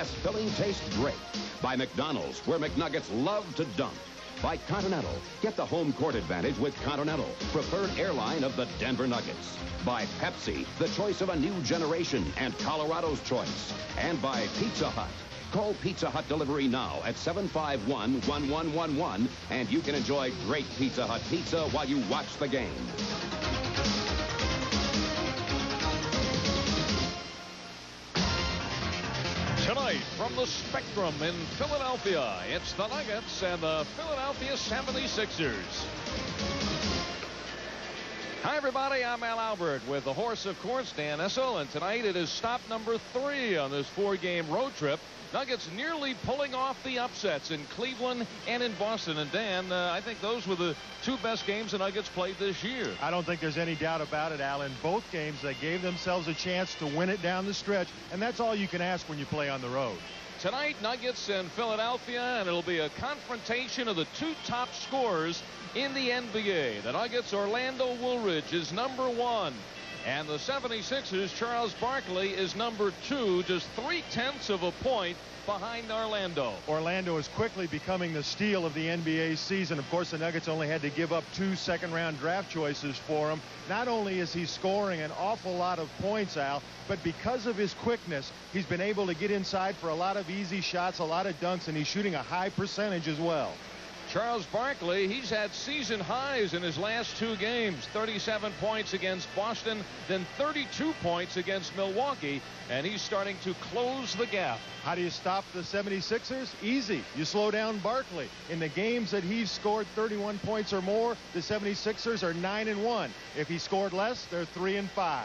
Filling tastes great. By McDonald's, where McNuggets love to dunk. By Continental, get the home court advantage with Continental, preferred airline of the Denver Nuggets. By Pepsi, the choice of a new generation and Colorado's choice. And by Pizza Hut. Call Pizza Hut Delivery now at 751-1111, and you can enjoy great Pizza Hut pizza while you watch the game. Tonight from the Spectrum in Philadelphia, it's the Nuggets and the Philadelphia 76ers. Hi, everybody. I'm Al Albert with the horse, of course, Dan Issel. And tonight it is stop number 3 on this 4-game road trip. Nuggets nearly pulling off the upsets in Cleveland and in Boston. And Dan, I think those were the 2 best games the Nuggets played this year. I don't think there's any doubt about it, Al. In both games, they gave themselves a chance to win it down the stretch. And that's all you can ask when you play on the road. Tonight, Nuggets and Philadelphia, and it'll be a confrontation of the 2 top scorers in the NBA. The Nuggets' Orlando Woolridge is number 1. And the 76ers' Charles Barkley is number 2, just 0.3 of a point behind Orlando. Orlando is quickly becoming the steal of the NBA season. Of course, the Nuggets only had to give up 2 second-round draft choices for him. Not only is he scoring an awful lot of points, Al, but because of his quickness, he's been able to get inside for a lot of easy shots, a lot of dunks, and he's shooting a high percentage as well. Charles Barkley, he's had season highs in his last 2 games. 37 points against Boston, then 32 points against Milwaukee, and he's starting to close the gap. How do you stop the 76ers? Easy. You slow down Barkley. In the games that he's scored 31 points or more, the 76ers are 9-1. If he scored less, they're 3-5.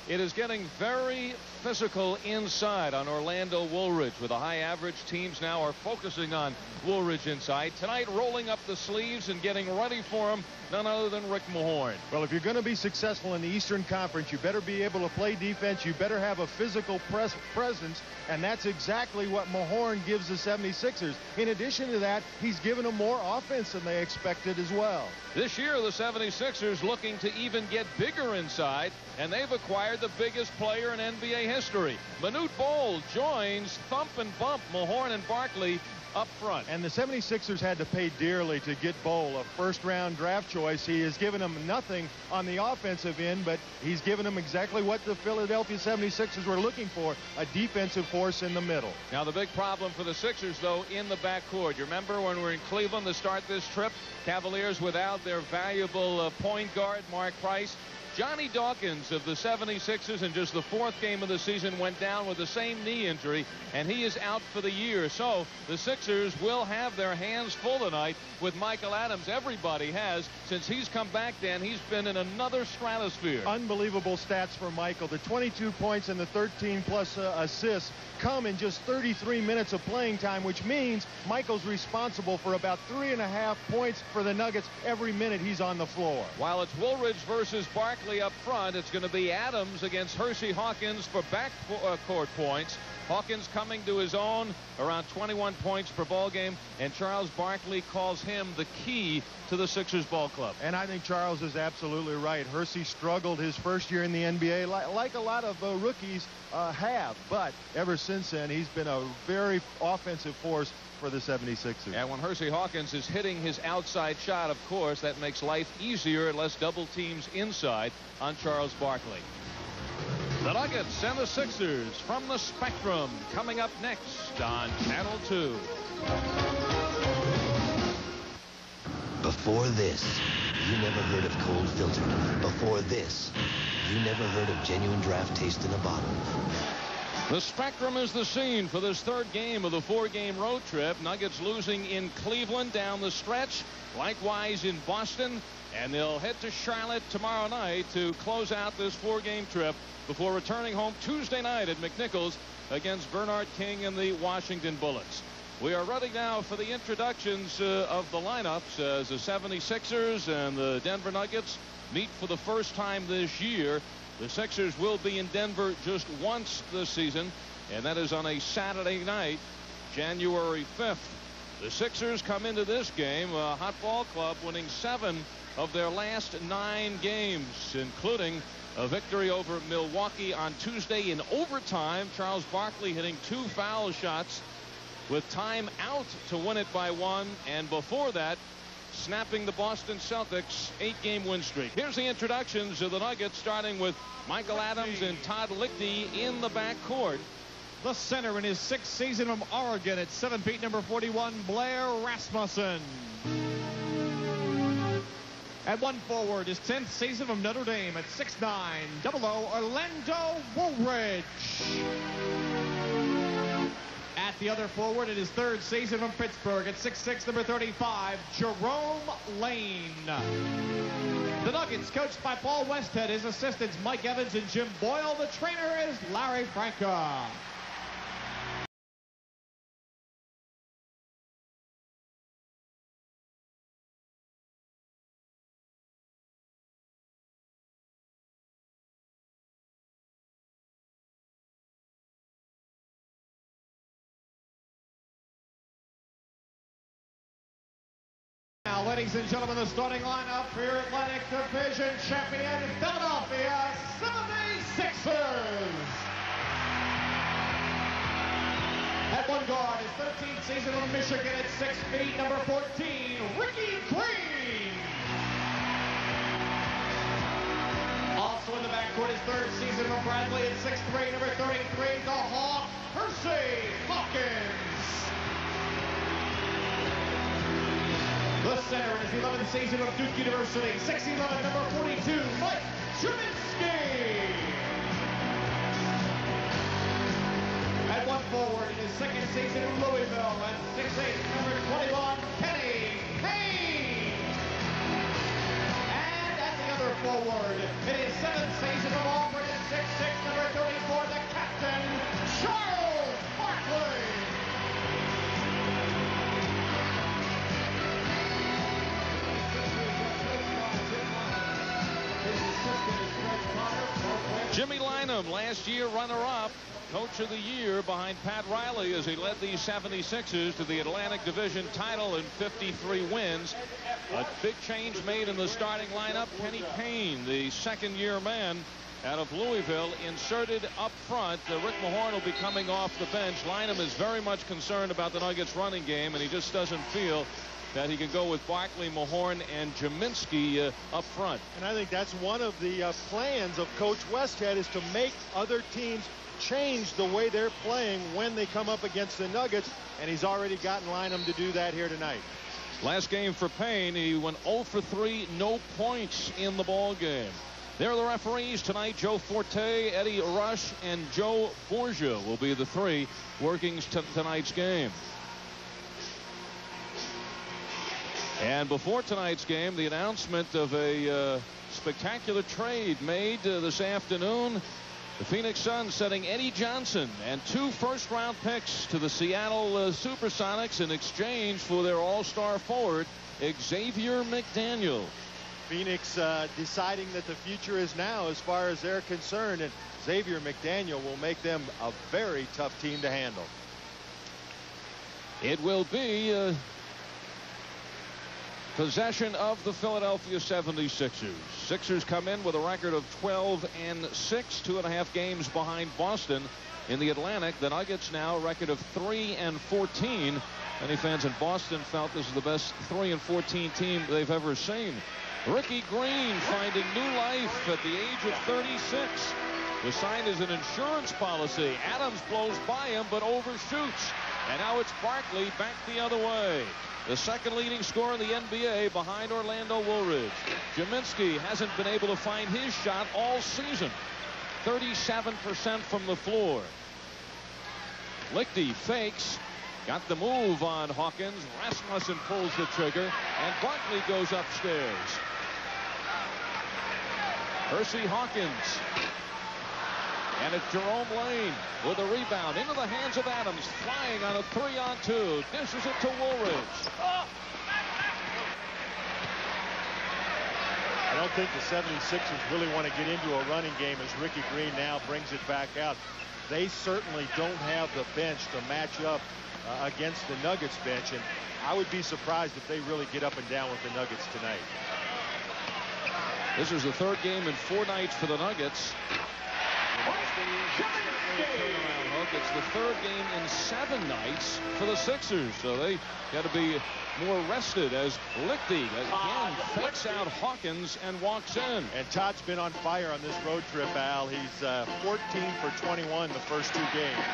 It is getting very physical inside on Orlando Woolridge. With a high average, teams now are focusing on Woolridge inside. Tonight, rolling up the sleeves and getting ready for him, none other than Rick Mahorn. Well, if you're going to be successful in the Eastern Conference, you better be able to play defense. You better have a physical presence, and that's exactly what Mahorn gives the 76ers. In addition to that, he's given them more offense than they expected as well. This year, the 76ers looking to even get bigger inside, and they've acquired the biggest player in NBA history. Manute Bol joins thump and bump Mahorn and Barkley up front. And the 76ers had to pay dearly to get Bol, a first-round draft choice. He has given them nothing on the offensive end, but he's given them exactly what the Philadelphia 76ers were looking for, a defensive force in the middle. Now, the big problem for the Sixers, though, in the backcourt. You remember when we were in Cleveland to start this trip? Cavaliers without their valuable point guard, Mark Price. Johnny Dawkins of the 76ers in just the 4th game of the season went down with the same knee injury, and he is out for the year. So the Sixers will have their hands full tonight with Michael Adams. Everybody has. Since he's come back, Dan, he's been in another stratosphere. Unbelievable stats for Michael. The 22 points and the 13-plus assists come in just 33 minutes of playing time, which means Michael's responsible for about 3.5 points for the Nuggets every minute he's on the floor. While it's Woolridge versus Barkley up front, it's going to be Adams against Hersey Hawkins for backcourt points. Hawkins coming to his own, around 21 points per ball game, and Charles Barkley calls him the key to the Sixers ball club. And I think Charles is absolutely right. Hersey struggled his first year in the NBA, like a lot of rookies have, but ever since then, he's been a very offensive force for the 76ers. And when Hersey Hawkins is hitting his outside shot, of course, that makes life easier, less double teams inside on Charles Barkley. The Nuggets and the Sixers from the Spectrum coming up next on Channel 2. Before this, you never heard of cold filtered. Before this, you never heard of genuine draft taste in a bottle. The Spectrum is the scene for this 3rd game of the 4-game road trip. Nuggets losing in Cleveland down the stretch, likewise in Boston, and they'll head to Charlotte tomorrow night to close out this 4-game trip before returning home Tuesday night at McNichols against Bernard King and the Washington Bullets. We are ready now for the introductions of the lineups as the 76ers and the Denver Nuggets meet for the first time this year. The Sixers will be in Denver just once this season, and that is on a Saturday night, January 5th. The Sixers come into this game, a hot ball club, winning 7 of their last 9 games, including a victory over Milwaukee on Tuesday in overtime. Charles Barkley hitting 2 foul shots with time out to win it by 1. And before that, snapping the Boston Celtics 8-game win streak. Here's the introductions of the Nuggets, starting with Michael Adams and Todd Lichty in the backcourt. The center in his 6th season from Oregon at 7 feet, number 41, Blair Rasmussen. At 1 forward, his 10th season from Notre Dame at 6'9", 00, Orlando Woolridge. At the other forward, in his 3rd season from Pittsburgh at 6'6", number 35, Jerome Lane. The Nuggets, coached by Paul Westhead, his assistants Mike Evans and Jim Boyle. The trainer is Larry Franca. Now, ladies and gentlemen, the starting lineup for your Atlantic Division champion, Philadelphia 76ers. At 1 guard, his 13th season from Michigan at 6 feet, number 14, Ricky Green. Also in the backcourt, his 3rd season from Bradley at 6'3", number 33, the Hawk, Percy Hawkins. The center in his 11th season of Duke University, 6'11", number 42, Mike Juminski. At 1 forward in his 2nd season in Louisville, at 6'8", number 21, Kenny Payne. And at the other forward, in his 7th season of Auburn, at 6'6", number 34, the captain, Charles Barkley. Jimmy Lynam, last year runner-up, coach of the year behind Pat Riley as he led the 76ers to the Atlantic Division title and 53 wins. A big change made in the starting lineup. Kenny Payne, the 2nd-year man out of Louisville, inserted up front. Rick Mahorn will be coming off the bench. Lynam is very much concerned about the Nuggets running game, and he just doesn't feel that he can go with Barkley, Mahorn, and Juminski up front. And I think that's one of the plans of Coach Westhead, is to make other teams change the way they're playing when they come up against the Nuggets, and he's already gotten Lynam to do that here tonight. Last game for Payne, he went 0 for 3, no points in the ball game. There are the referees tonight. Joe Forte, Eddie Rush, and Joe Borgia will be the 3 working tonight's game. And before tonight's game, the announcement of a spectacular trade made this afternoon. The Phoenix Suns sending Eddie Johnson and 2 first-round picks to the Seattle Supersonics in exchange for their all-star forward, Xavier McDaniel. Phoenix deciding that the future is now as far as they're concerned, and Xavier McDaniel will make them a very tough team to handle. It will be possession of the Philadelphia 76ers. Sixers come in with a record of 12-6, 2.5 games behind Boston in the Atlantic. The Nuggets now a record of 3-14. Many fans in Boston felt this is the best 3-14 team they've ever seen. Ricky Green finding new life at the age of 36. Was signed as an insurance policy. Adams blows by him but overshoots. And now it's Barkley back the other way. The 2nd leading scorer in the NBA behind Orlando Woolridge. Juminski hasn't been able to find his shot all season. 37% from the floor. Lichty fakes. Got the move on Hawkins. Rasmussen pulls the trigger. And Barkley goes upstairs. Percy Hawkins. And it's Jerome Lane with a rebound into the hands of Adams, flying on a 3-on-2. Dishes it to Woolridge. I don't think the 76ers really want to get into a running game as Ricky Green now brings it back out. They certainly don't have the bench to match up against the Nuggets bench, and I would be surprised if they really get up and down with the Nuggets tonight. This is the third game in 4 nights for the Nuggets. It's the third game in 7 nights for the Sixers, so they got to be more rested as Lichty again fakes out Hawkins and walks in. And Todd's been on fire on this road trip, Al. He's 14 for 21 the first 2 games.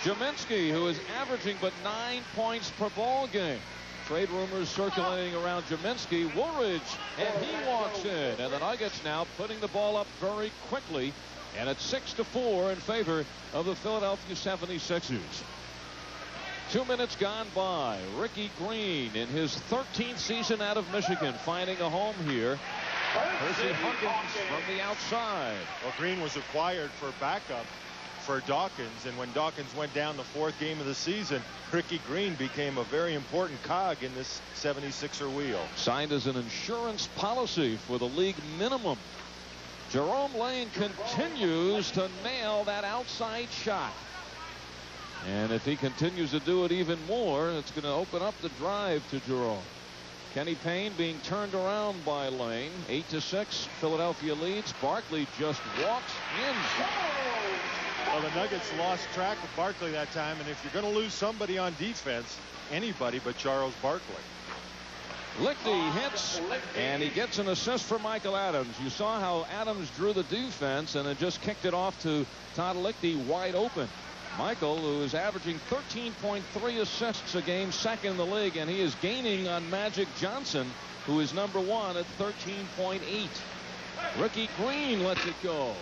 Jaminski, who is averaging but 9 points per ball game. Trade rumors circulating around Jaminski. Woolridge, and he walks in. And the Nuggets now putting the ball up very quickly. And it's 6-4 in favor of the Philadelphia 76ers. 2 minutes gone by. Ricky Green in his 13th season out of Michigan finding a home here. Percy Hawkins from the outside. Well, Green was acquired for backup for Dawkins, and when Dawkins went down the 4th game of the season, Ricky Green became a very important cog in this 76er wheel. Signed as an insurance policy for the league minimum. Jerome Lane continues to nail that outside shot. And if he continues to do it even more, it's going to open up the drive to Jerome. Kenny Payne being turned around by Lane. 8-6. Philadelphia leads. Barkley just walks in. Well, the Nuggets lost track of Barkley that time, and if you're going to lose somebody on defense, anybody but Charles Barkley. Lichty hits, and he gets an assist for Michael Adams. You saw how Adams drew the defense and then just kicked it off to Todd Lichty wide open. Michael, who is averaging 13.3 assists a game, second in the league, and he is gaining on Magic Johnson, who is number 1 at 13.8. Ricky Green lets it go.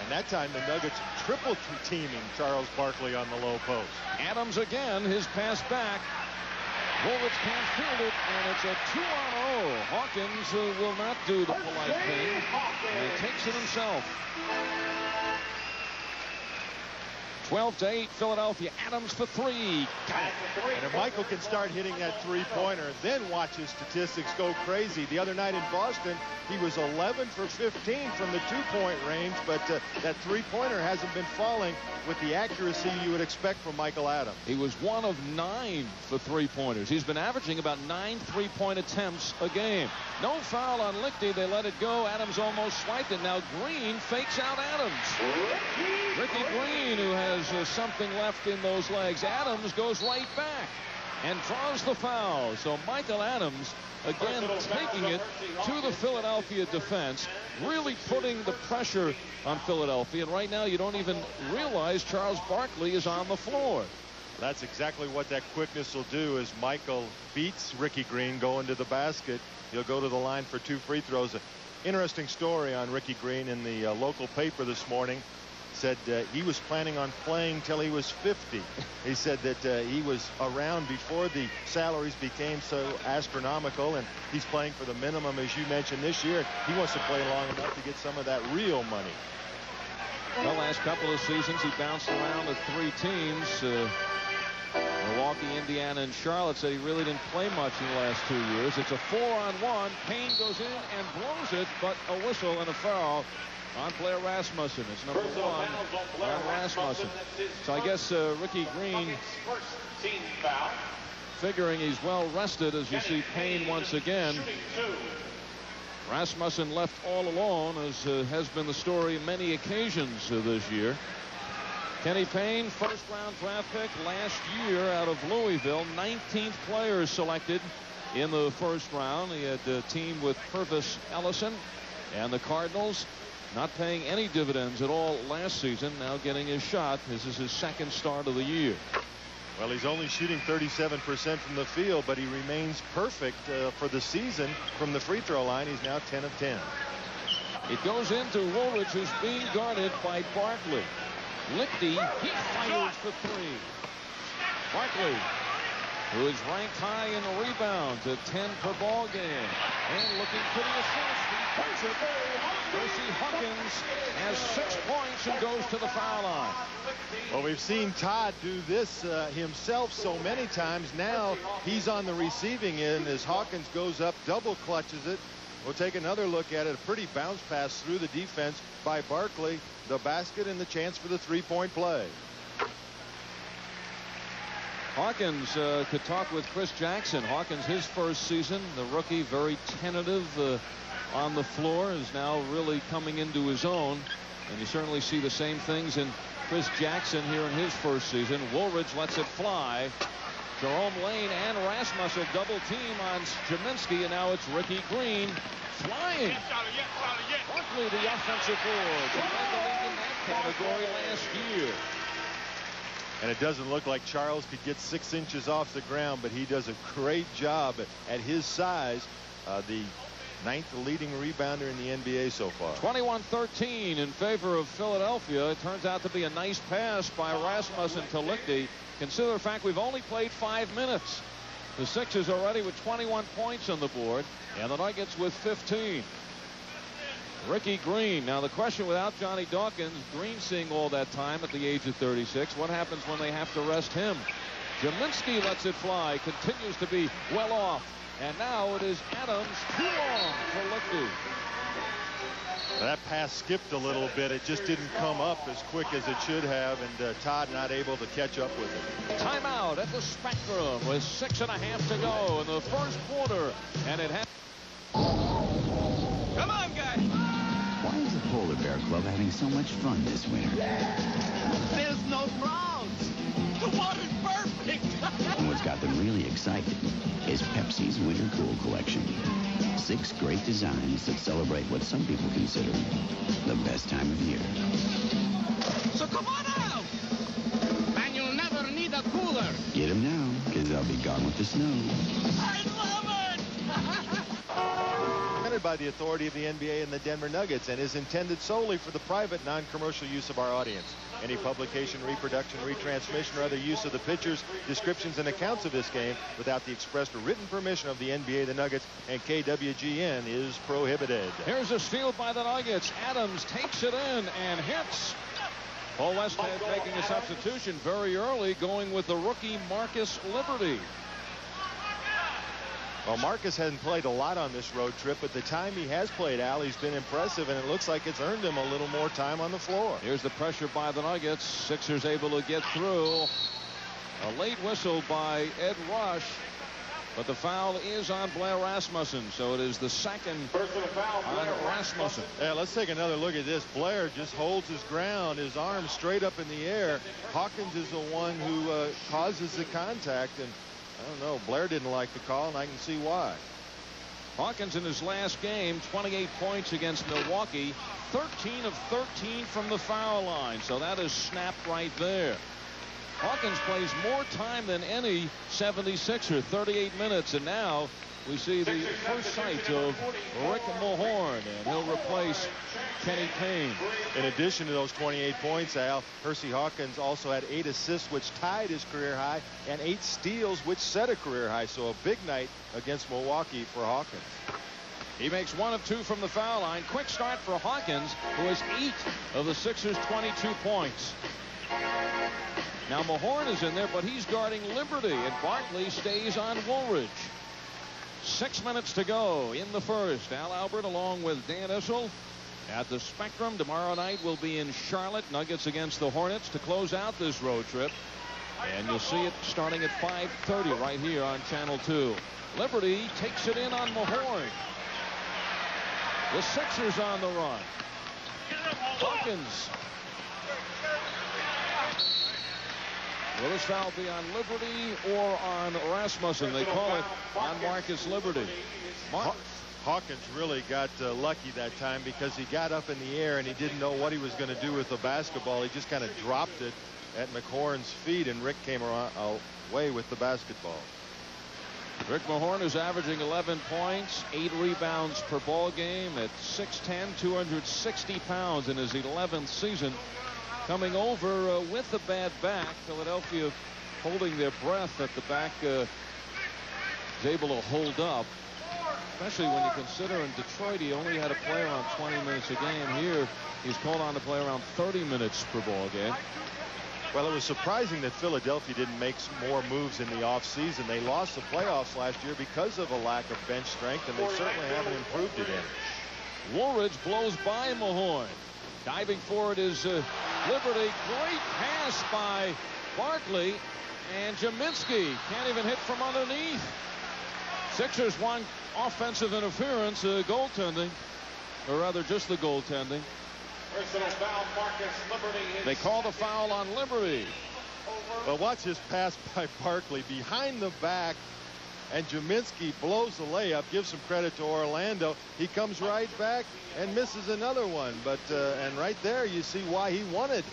And that time the Nuggets triple teaming Charles Barkley on the low post. Adams again, his pass back. Woolridge can't field it, and it's a 2-on-0. Hawkins will not do the polite thing, and he takes it himself. 12-8, Philadelphia. Adams for 3. Got it. And if Michael can start hitting that 3-pointer, then watch his statistics go crazy. The other night in Boston, he was 11 for 15 from the 2-point range, but that 3-pointer hasn't been falling with the accuracy you would expect from Michael Adams. He was 1 of 9 for 3-pointers. He's been averaging about 9 3-point attempts a game. No foul on Lichty. They let it go. Adams almost swiped it. Now Green fakes out Adams. Ricky Green, who has something left in those legs. Adams goes right back and draws the foul. So Michael Adams again taking it to the Philadelphia defense, really putting the pressure on Philadelphia. And right now you don't even realize Charles Barkley is on the floor. That's exactly what that quickness will do. As Michael beats Ricky Green going to the basket, he'll go to the line for 2 free throws. Interesting story on Ricky Green in the local paper this morning. Said he was planning on playing till he was 50. He said that he was around before the salaries became so astronomical, and he's playing for the minimum, as you mentioned, this year. He wants to play long enough to get some of that real money. The last couple of seasons he bounced around with 3 teams. Milwaukee, Indiana, and Charlotte. Said he really didn't play much in the last 2 years. It's a 4-on-1. Payne goes in and blows it, but a whistle and a foul on Blair Rasmussen. It's number 1 on Rasmussen. So I guess Ricky Green, figuring he's well rested, as you see Payne once again. Rasmussen left all alone, as has been the story many occasions this year. Kenny Payne, first-round draft pick last year out of Louisville, 19th player selected in the first round. He had a team with Purvis Ellison and the Cardinals. Not paying any dividends at all last season. Now getting his shot. This is his 2nd start of the year. Well, he's only shooting 37% from the field, but he remains perfect for the season from the free throw line. He's now 10 of 10. It goes into Woolridge, who's being guarded by Barkley. Lichty, he fires for 3. Barkley, who is ranked high in the rebounds at 10 per ball game, and looking for the assist. He puts it. Percy Hawkins has 6 points and goes to the foul line. Well, we've seen Todd do this himself so many times. Now he's on the receiving end as Hawkins goes up, double clutches it. We'll take another look at it. A pretty bounce pass through the defense by Barkley. The basket and the chance for the 3-point play. Hawkins could talk with Chris Jackson. Hawkins, his first season, the rookie, very tentative on the floor, is now really coming into his own. And you certainly see the same things in Chris Jackson here in his first season. Woolridge lets it fly. Jerome Lane and Rasmussen double team on Jaminski, and now it's Ricky Green flying. Barkley, the offensive board. He led the league in that category last year. And it doesn't look like Charles could get 6 inches off the ground, but he does a great job at his size. The 9th leading rebounder in the NBA so far. 21-13 in favor of Philadelphia. It turns out to be a nice pass by Rasmussen to Lichty. Consider the fact we've only played 5 minutes. The Sixers already with 21 points on the board, and the Nuggets with 15. Ricky Green. Now the question, without Johnny Dawkins, Green seeing all that time at the age of 36, what happens when they have to rest him? Jaminski lets it fly, continues to be well off, and now it is Adams too long for Lichty. That pass skipped a little bit. It just didn't come up as quick as it should have, and Todd not able to catch up with it. Timeout at the Spectrum with 6.5 to go in the first quarter, and it has. Come on, guys. Why is the Polar Bear Club having so much fun this winter? There's no crowds. The water's perfect. And what's got them really excited is Pepsi's Winter Cool Collection. 6 great designs that celebrate what some people consider the best time of year. So come on out. And you'll never need a cooler. Get them now, because they'll be gone with the snow. I love it. Presented by the authority of the NBA and the Denver Nuggets, and is intended solely for the private, non-commercial use of our audience. Any publication, reproduction, retransmission, or other use of the pictures, descriptions, and accounts of this game without the expressed or written permission of the NBA, the Nuggets, and KWGN is prohibited. Here's a steal by the Nuggets. Adams takes it in and hits. Paul Westhead making a substitution very early, going with the rookie Marcus Liberty. Well, Marcus hasn't played a lot on this road trip, but the time he has played, Al, he's been impressive, and it looks like it's earned him a little more time on the floor. Here's the pressure by the Nuggets. Sixers able to get through. A late whistle by Ed Rush, but the foul is on Blair Rasmussen, so it is the second on Rasmussen. Yeah, let's take another look at this. Blair just holds his ground, his arms straight up in the air. Hawkins is the one who causes the contact, and I don't know, Blair didn't like the call, and I can see why. Hawkins in his last game, 28 points against Milwaukee, 13 of 13 from the foul line, so that is snapped right there. Hawkins plays more time than any 76er, 38 minutes, and now we see the first sight of Rick Mahorn, and he'll replace Kenny Payne. In addition to those 28 points, Al, Hersey Hawkins also had 8 assists, which tied his career high, and 8 steals, which set a career high. So a big night against Milwaukee for Hawkins. He makes 1 of 2 from the foul line. Quick start for Hawkins, who has 8 of the Sixers' 22 points. Now Mahorn is in there, but he's guarding Liberty, and Barkley stays on Woolridge. 6 minutes to go in the first. Al Albert along with Dan Issel at the Spectrum. Tomorrow night we'll be in Charlotte. Nuggets against the Hornets to close out this road trip. And you'll see it starting at 5:30 right here on Channel 2. Liberty takes it in on Mahorn. The Sixers on the run. Hawkins. Will this foul be on Liberty or on Rasmussen? They call it on Marcus Liberty. Hawkins really got lucky that time because he got up in the air and he didn't know what he was going to do with the basketball. He just kind of dropped it at McHorn's feet, and Rick came away with the basketball. Rick Mahorn is averaging 11 points, 8 rebounds per ball game at 6'10", 260 pounds in his 11th season. Coming over with a bad back. Philadelphia holding their breath at the back is able to hold up, especially when you consider in Detroit he only had to play around 20 minutes a game. Here he's called on to play around 30 minutes per ball game. Well, it was surprising that Philadelphia didn't make more moves in the offseason. They lost the playoffs last year because of a lack of bench strength, and they certainly haven't improved it in. Woolridge blows by Mahorn. Diving forward is Liberty. Great pass by Barkley, and Jaminski can't even hit from underneath. Sixers want offensive interference, goaltending, or rather just the goaltending. Personal foul, Marcus Liberty. They call the foul on Liberty. Well, watch this pass by Barkley behind the back, and Jaminski blows the layup. Gives some credit to Orlando. He comes right back and misses another one. But and right there you see why he wanted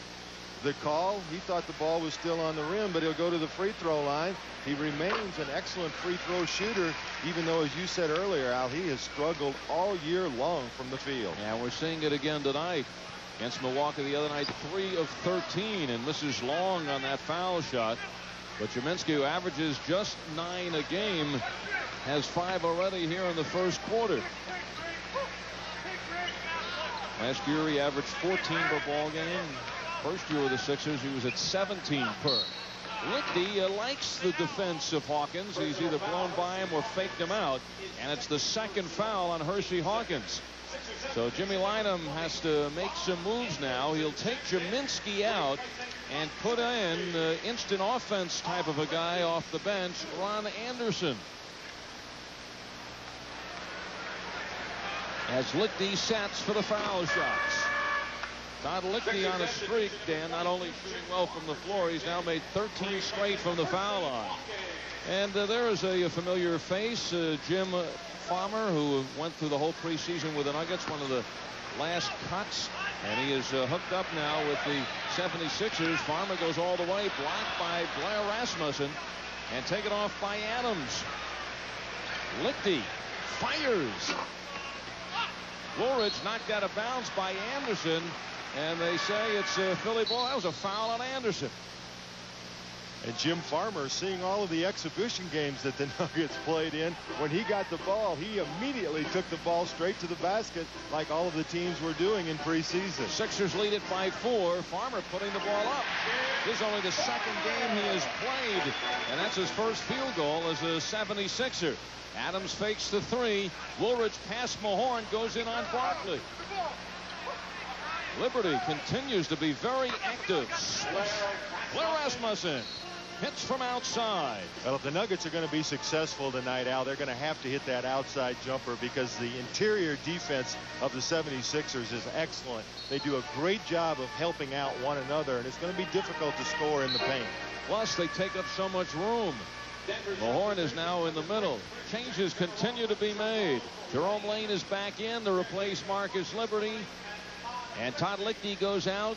the call. He thought the ball was still on the rim, but he'll go to the free throw line. He remains an excellent free throw shooter, even though, as you said earlier, Al, he has struggled all year long from the field. Yeah, we're seeing it again tonight. Against Milwaukee the other night, 3 of 13, and misses long on that foul shot. But Jaminski, who averages just 9 a game, has 5 already here in the first quarter. Last year he averaged 14 per ball game. First year with the Sixers he was at 17 per. Lichty likes the defense of Hawkins. He's either blown by him or faked him out, and it's the second foul on Hersey Hawkins. So Jimmy Lynam has to make some moves now. He'll take Jaminski out and put in instant offense type of a guy off the bench, Ron Anderson. As Lichty sets for the foul shots. Todd Lichty on a streak, Dan, not only shooting well from the floor, he's now made 13 straight from the foul line. And there is a familiar face, Jim Farmer, who went through the whole preseason with the Nuggets, one of the last cuts, and he is hooked up now with the 76ers. Farmer goes all the way, blocked by Blair Rasmussen, and taken off by Adams. Lichty fires. Woolridge knocked out of bounds by Anderson, and they say it's a Philly ball. That was a foul on Anderson. And Jim Farmer, seeing all of the exhibition games that the Nuggets played in, when he got the ball, he immediately took the ball straight to the basket like all of the teams were doing in preseason. Sixers lead it by 4. Farmer putting the ball up. This is only the second game he has played, and that's his first field goal as a 76er. Adams fakes the 3. Woolridge past Mahorn, goes in on Barkley. Liberty continues to be very active. Blair Rasmussen hits from outside. Well, if the Nuggets are going to be successful tonight, Al, they're going to have to hit that outside jumper because the interior defense of the 76ers is excellent. They do a great job of helping out one another, and it's going to be difficult to score in the paint. Plus, they take up so much room. Mahorn is now in the middle. Changes continue to be made. Jerome Lane is back in to replace Marcus Liberty. And Todd Lichty goes out.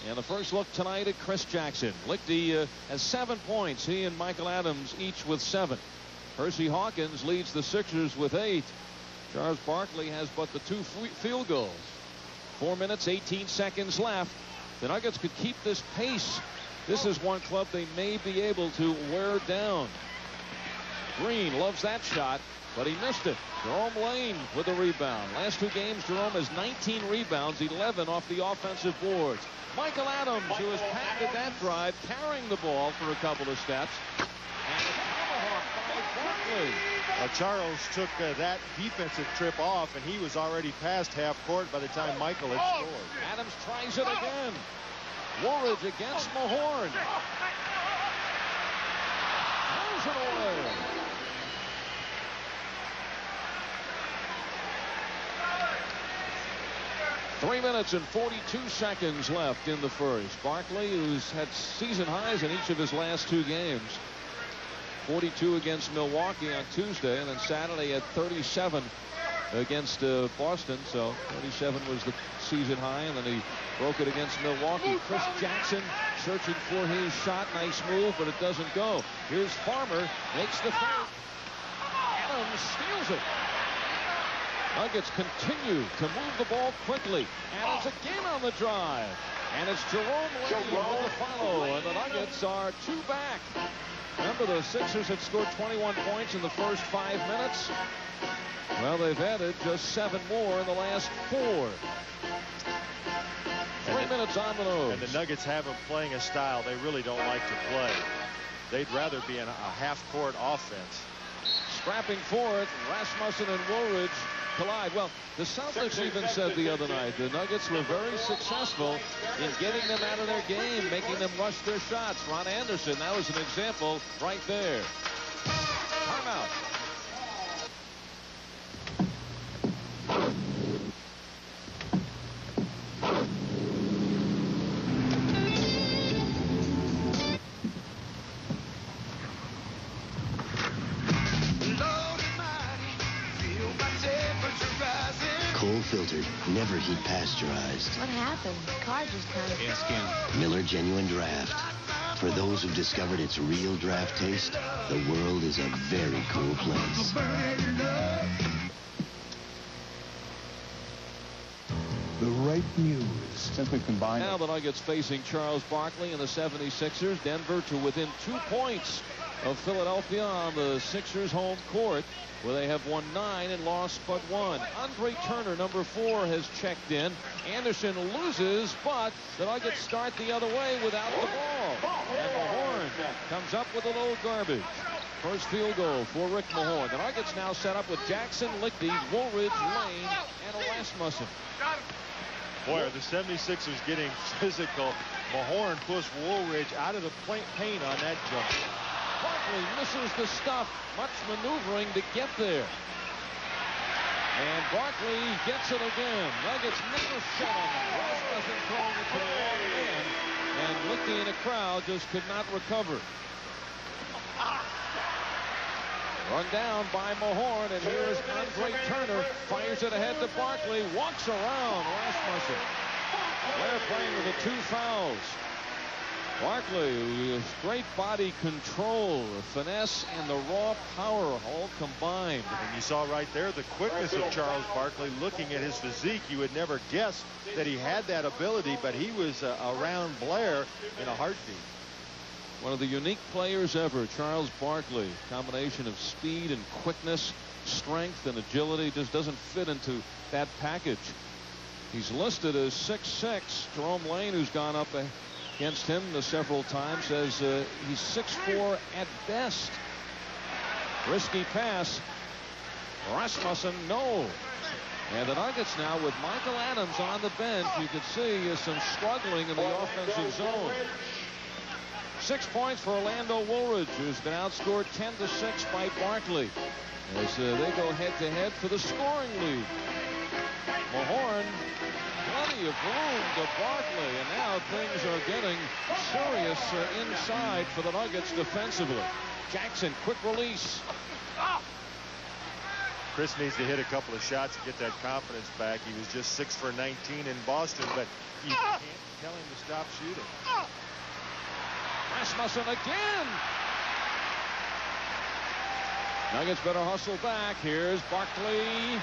And the first look tonight at Chris Jackson. Lichty has 7 points. He and Michael Adams each with 7. Hersey Hawkins leads the Sixers with 8. Charles Barkley has but the 2 field goals. 4 minutes, 18 seconds left. The Nuggets could keep this pace. This is one club they may be able to wear down. Green loves that shot, but he missed it. Jerome Lane with the rebound. Last 2 games, Jerome has 19 rebounds, 11 off the offensive boards. Michael Adams, who has patented that drive, carrying the ball for a couple of steps. And a tomahawk by Barkley. Charles took that defensive trip off, and he was already past half court by the time Michael had scored. Adams tries it again. Woolridge against Mahorn. Throws it away. Three minutes and 42 seconds left in the first. Barkley, who's had season highs in each of his last 2 games. 42 against Milwaukee on Tuesday, and then Saturday at 37 against Boston. So 37 was the season high, and then he broke it against Milwaukee. Chris Jackson searching for his shot. Nice move, but it doesn't go. Here's Farmer, makes the fake. Adams steals it. Nuggets continue to move the ball quickly. Adams again on the drive. And it's Jerome Lane with the follow, and the Nuggets are 2 back. Remember, the Sixers had scored 21 points in the first 5 minutes. Well, they've added just 7 more in the last 4. 3 minutes on the nose. And the Nuggets have them playing a style they really don't like to play. They'd rather be in a half-court offense. Scrapping for it, Rasmussen and Woolridge collide. Well, the Celtics even said the other night the Nuggets were very successful in getting them out of their game, making them rush their shots. Ron Anderson, that was an example right there. Timeout. Cold filtered, never heat pasteurized. What happened? The car just kind of... Ask him. Miller Genuine Draft. For those who've discovered its real draft taste, the world is a very cool place. The right news. Simply combined. Now the Nuggets facing Charles Barkley and the 76ers. Denver to within 2 points of Philadelphia on the Sixers home court, where they have won 9 and lost but 1. Andre Turner, number 4, has checked in. Anderson loses, but the Nuggets start the other way without the ball. And Mahorn comes up with a little garbage. First field goal for Rick Mahorn. The Nuggets now set up with Jackson, Lichty, Woolridge, Lane, and Rasmussen. Boy, are the 76ers getting physical. Mahorn pushed Woolridge out of the paint on that jump. Barkley misses the stuff. Much maneuvering to get there. And Barkley gets it again. Nuggets never shut on him. Rasmussen throwing it to the wrong man. And Lichty in the crowd just could not recover. Run down by Mahorn, and here's Andre Turner. Fires it ahead to Barkley. Walks around Rasmussen. They're playing with the 2 fouls. Barkley, great body control, finesse, and the raw power all combined. And you saw right there the quickness of Charles Barkley. Looking at his physique, you would never guess that he had that ability, but he was around Blair in a heartbeat. One of the unique players ever, Charles Barkley. Combination of speed and quickness, strength and agility, just doesn't fit into that package. He's listed as 6'6". Jerome Lane, who's gone up against him several times, says he's 6'4" at best. Risky pass. Rasmussen, no. And the Nuggets now with Michael Adams on the bench. You can see some struggling in the offensive zone. 6 points for Orlando Woolridge, who's been outscored 10-6 by Barkley, as they go head-to-head for the scoring lead. Mahorn, plenty of room to Barkley, and now things are getting serious inside for the Nuggets defensively. Jackson, quick release. Chris needs to hit a couple of shots to get that confidence back. He was just 6 for 19 in Boston, but you can't tell him to stop shooting. Rasmussen again. Nuggets better hustle back. Here's Barkley.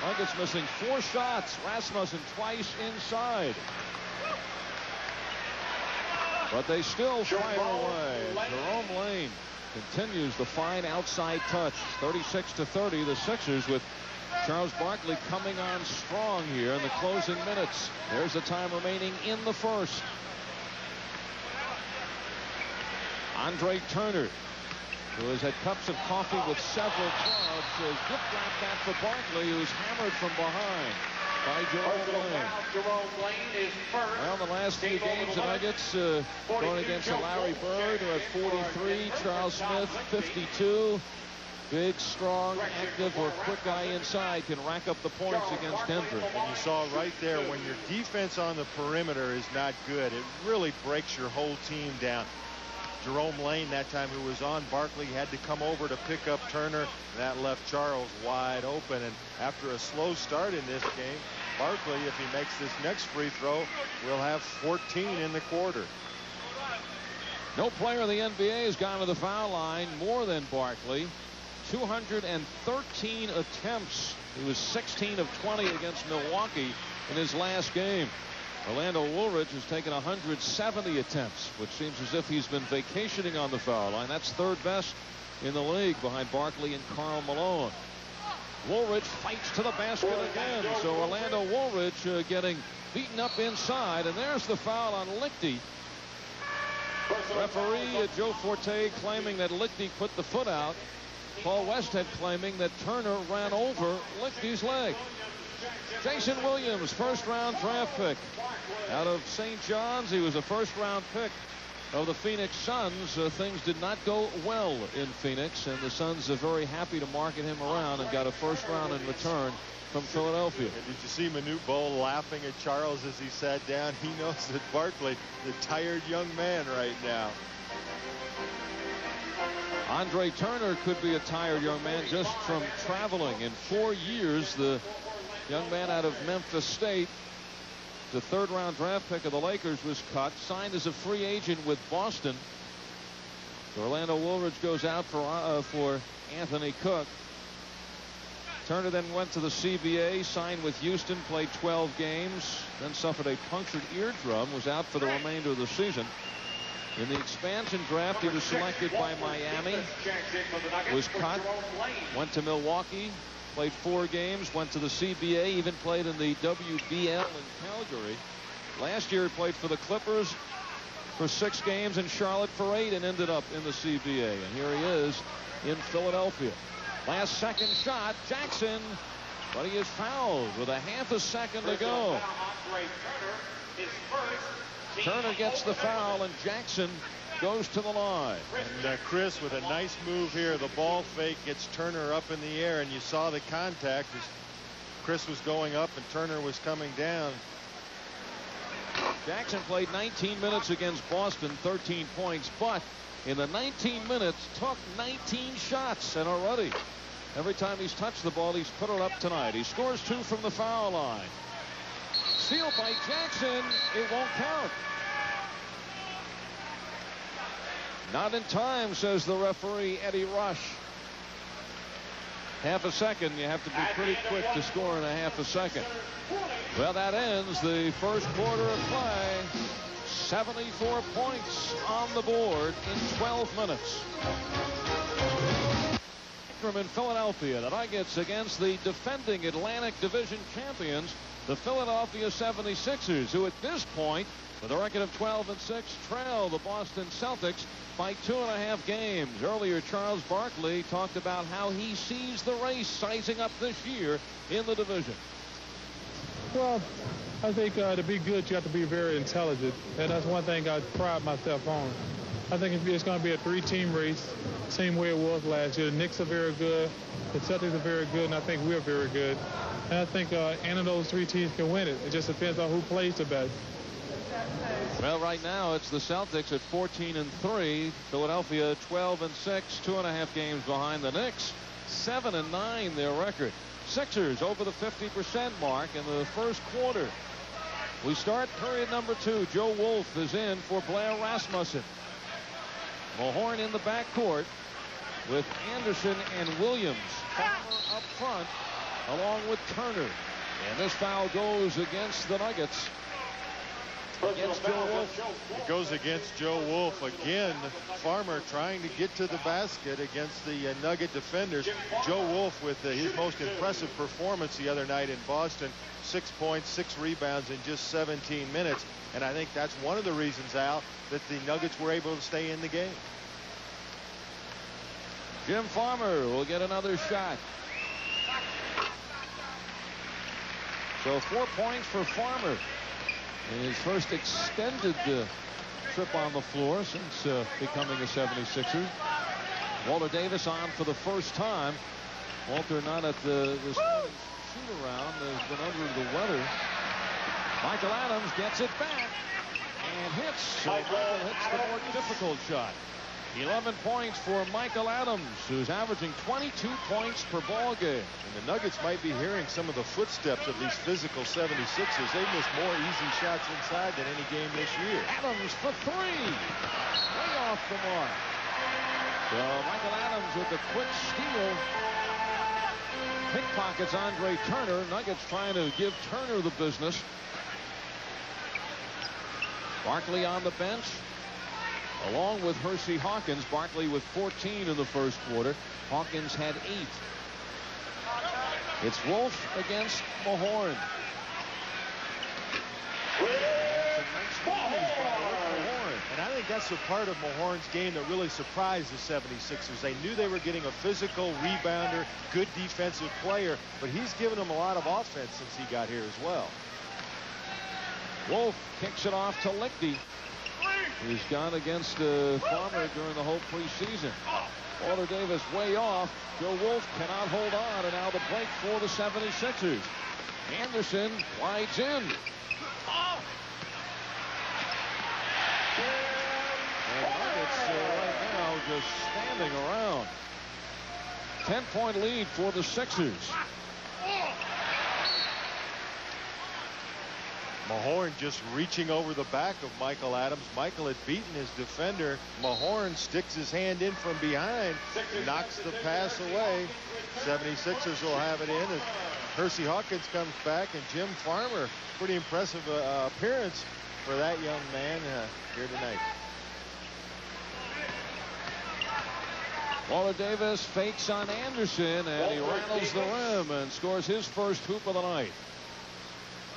Nuggets missing 4 shots. Rasmussen twice inside. But they still fire away. Jerome Lane continues the fine outside touch. 36-30. The Sixers with Charles Barkley coming on strong here in the closing minutes. There's the time remaining in the first. Andre Turner, who has had cups of coffee with several clubs, has gift-wrapped that for Barkley, who's hammered from behind by Jerome Lane. Jerome Lane is first. Well, the last few games, the Nuggets going against Larry Bird, who had 43, Charles Smith, 52. Big, strong, active, or quick guy inside can rack up the points against Denver. And you saw right there, when your defense on the perimeter is not good, it really breaks your whole team down. Jerome Lane, that time, who was on Barkley, had to come over to pick up Turner. That left Charles wide open. And after a slow start in this game, Barkley, if he makes this next free throw, will have 14 in the quarter. No player in the NBA has gone to the foul line more than Barkley. 213 attempts. He was 16 of 20 against Milwaukee in his last game. Orlando Woolridge has taken 170 attempts, which seems as if he's been vacationing on the foul line. That's third best in the league behind Barkley and Karl Malone. Woolridge fights to the basket again. So Orlando Woolridge getting beaten up inside. And there's the foul on Lichty. Referee Joe Forte claiming that Lichty put the foot out. Paul Westhead claiming that Turner ran over Lichty's leg. Jason Williams, first-round draft pick out of St. John's. He was a first-round pick of the Phoenix Suns. Things did not go well in Phoenix, and the Suns are very happy to market him around and got a first round in return from Philadelphia. And did you see Manute Bol laughing at Charles as he sat down? He knows that Barkley, the tired young man right now. Andre Turner could be a tired young man just from traveling. In 4 years, the young man out of Memphis State, the third-round draft pick of the Lakers, was cut, signed as a free agent with Boston. Orlando Woolridge goes out for Anthony Cook. Turner then went to the CBA, signed with Houston, played 12 games, then suffered a punctured eardrum, was out for the remainder of the season. In the expansion draft, he was selected by Miami, was cut, went to Milwaukee, played 4 games, went to the CBA, even played in the WBL in Calgary. Last year he played for the Clippers for 6 games and Charlotte for 8 and ended up in the CBA. And here he is in Philadelphia. Last second shot, Jackson, but he is fouled with a half a second to go. Turner gets the foul and Jackson goes to the line. And Chris, with a nice move here, the ball fake gets Turner up in the air, and you saw the contact as Chris was going up and Turner was coming down. Jackson played 19 minutes against Boston, 13 points, but in the 19 minutes took 19 shots, and already every time he's touched the ball, he's put it up tonight. He scores 2 from the foul line. Steal by Jackson. It won't count. Not in time, says the referee, Eddie Rush. Half a second. You have to be pretty quick to score in a half a second. Well, that ends the first quarter of play. 74 points on the board in 12 minutes. From in Philadelphia, the Nuggets against the defending Atlantic Division champions, the Philadelphia 76ers, who at this point, with a record of 12-6, trail the Boston Celtics by 2.5 games. Earlier, Charles Barkley talked about how he sees the race sizing up this year in the division. Well, I think to be good, you have to be very intelligent, and that's one thing I pride myself on. I think it's going to be a 3-team race, same way it was last year. The Knicks are very good, the Celtics are very good, and I think we're very good. And I think any of those 3 teams can win it. It just depends on who plays the best. Well, right now it's the Celtics at 14-3, Philadelphia 12-6, 2.5 games behind the Knicks, 7-9 their record. Sixers over the 50% mark in the first quarter. We start period number 2. Joe Wolf is in for Blair Rasmussen. Mahorn in the backcourt with Anderson and Williams. Farmer up front along with Turner. And this foul goes against the Nuggets. Against Joe Wolf. It goes against Joe Wolf again. Farmer trying to get to the basket against the Nugget defenders. Joe Wolf with his most impressive performance the other night in Boston. 6 points, 6 rebounds in just 17 minutes. And I think that's one of the reasons, Al, that the Nuggets were able to stay in the game. Jim Farmer will get another shot. So 4 points for Farmer in his first extended trip on the floor since becoming a 76er. Walter Davis on for the first time. Walter not at the shoot-around, has been under the weather. Michael Adams gets it back and hits. So Michael hits the more difficult shot. 11 points for Michael Adams, who's averaging 22 points per ball game. And the Nuggets might be hearing some of the footsteps of these physical 76ers. They've missed more easy shots inside than any game this year. Adams for 3. Way off the mark. So Michael Adams with the quick steal. Pickpockets Andre Turner. Nuggets trying to give Turner the business. Barkley on the bench, along with Hersey Hawkins. Barkley with 14 in the first quarter. Hawkins had 8. It's Wolf against Mahorn. And I think that's the part of Mahorn's game that really surprised the 76ers. They knew they were getting a physical rebounder, good defensive player, but he's given them a lot of offense since he got here as well. Wolf kicks it off to Lichty. He's gone against Farmer during the whole preseason. Walter Davis way off. Joe Wolf cannot hold on, and now the break for the 76ers. Anderson glides in. And Nuggets right now just standing around. 10-point lead for the Sixers. Mahorn just reaching over the back of Michael Adams. Michael had beaten his defender. Mahorn sticks his hand in from behind, knocks the pass away. 76ers will have it in. And Hersey Hawkins comes back, and Jim Farmer, pretty impressive appearance for that young man here tonight. Walter Davis fakes on Anderson, and he rattles the rim and scores his first hoop of the night.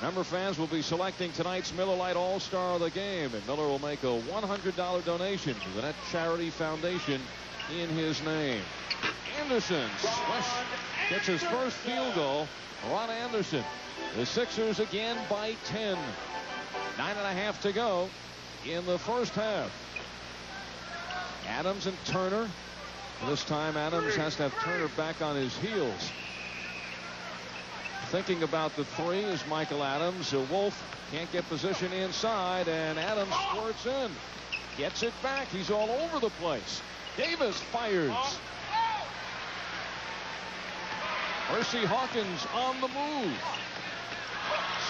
Member fans will be selecting tonight's Miller Lite All-Star of the game, and Miller will make a $100 donation to the Net Charity Foundation in his name. Anderson gets his first field goal. Ron Anderson. The Sixers again by 10. 9.5 to go in the first half. Adams and Turner. This time Adams has to have Turner back on his heels. Thinking about the three is Michael Adams. Wolf can't get position inside, and Adams squirts in. Gets it back. He's all over the place. Davis fires. Hersey Hawkins on the move.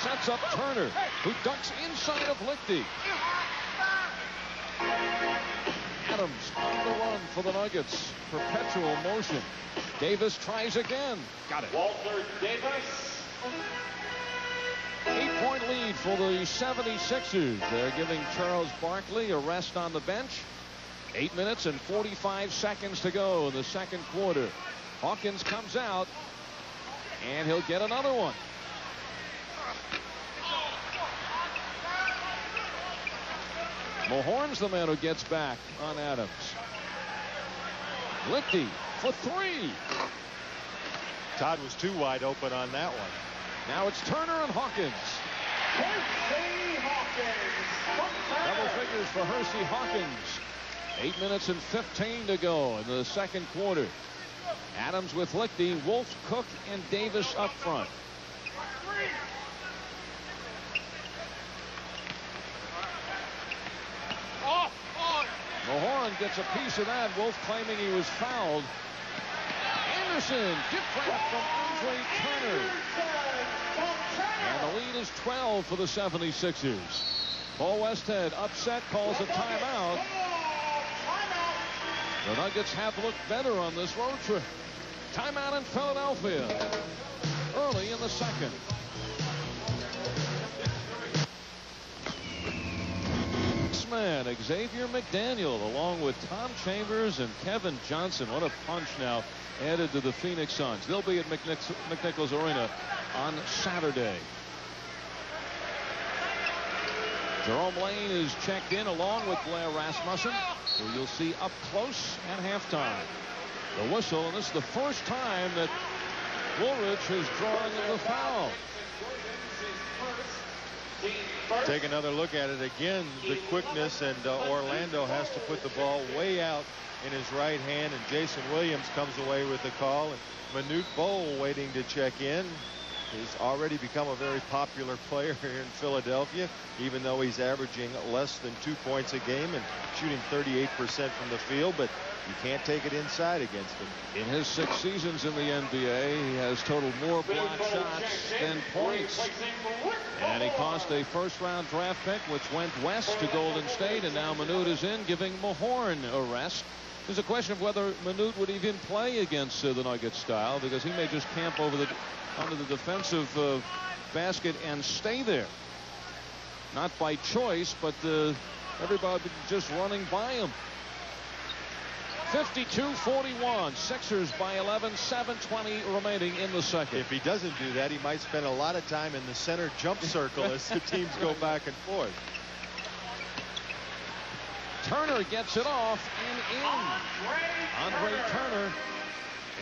Sets up Turner, who ducks inside of Lichty. Adams on the run for the Nuggets. Perpetual motion. Davis tries again. Got it. Walter Davis. 8-point lead for the 76ers. They're giving Charles Barkley a rest on the bench. 8 minutes and 45 seconds to go in the second quarter. Hawkins comes out, and he'll get another one. Mahorn's the man who gets back on Adams. Lichty for three. Todd was too wide open on that one. Now it's Turner and Hawkins. Double figures for Hersey Hawkins. 8 minutes and 15 to go in the second quarter. Adams with Lichty, Wolf, Cook, and Davis up front. Mahorn gets a piece of that. Wolf claiming he was fouled. Anderson, gift wrap from Andre Turner. And the lead is 12 for the 76ers. Paul Westhead upset, calls a timeout. The Nuggets have looked better on this road trip. Timeout in Philadelphia early in the second. Man, Xavier McDaniel, along with Tom Chambers and Kevin Johnson. What a punch now added to the Phoenix Suns. They'll be at McNichols Arena on Saturday. Jerome Lane is checked in along with Blair Rasmussen, who you'll see up close at halftime. The whistle, and this is the first time that Woolridge has drawn the foul. Take another look at it again. The quickness, and Orlando has to put the ball way out in his right hand, and Jason Williams comes away with the call. And Manute Bol waiting to check in. He's already become a very popular player here in Philadelphia, even though he's averaging less than 2 points a game and shooting 38% from the field, but you can't take it inside against him. In his 6 seasons in the NBA, he has totaled more block shots than points. And he cost a first-round draft pick, which went west to Golden State, and now Manute is in, giving Mahorn a rest. There's a question of whether Manute would even play against the Nuggets style, because he may just camp under the defensive basket and stay there. Not by choice, but everybody just running by him. 52-41. Sixers by 11. 7:20 remaining in the second. If he doesn't do that, he might spend a lot of time in the center jump circle as the teams go back and forth. Turner gets it off and in. Andre Turner.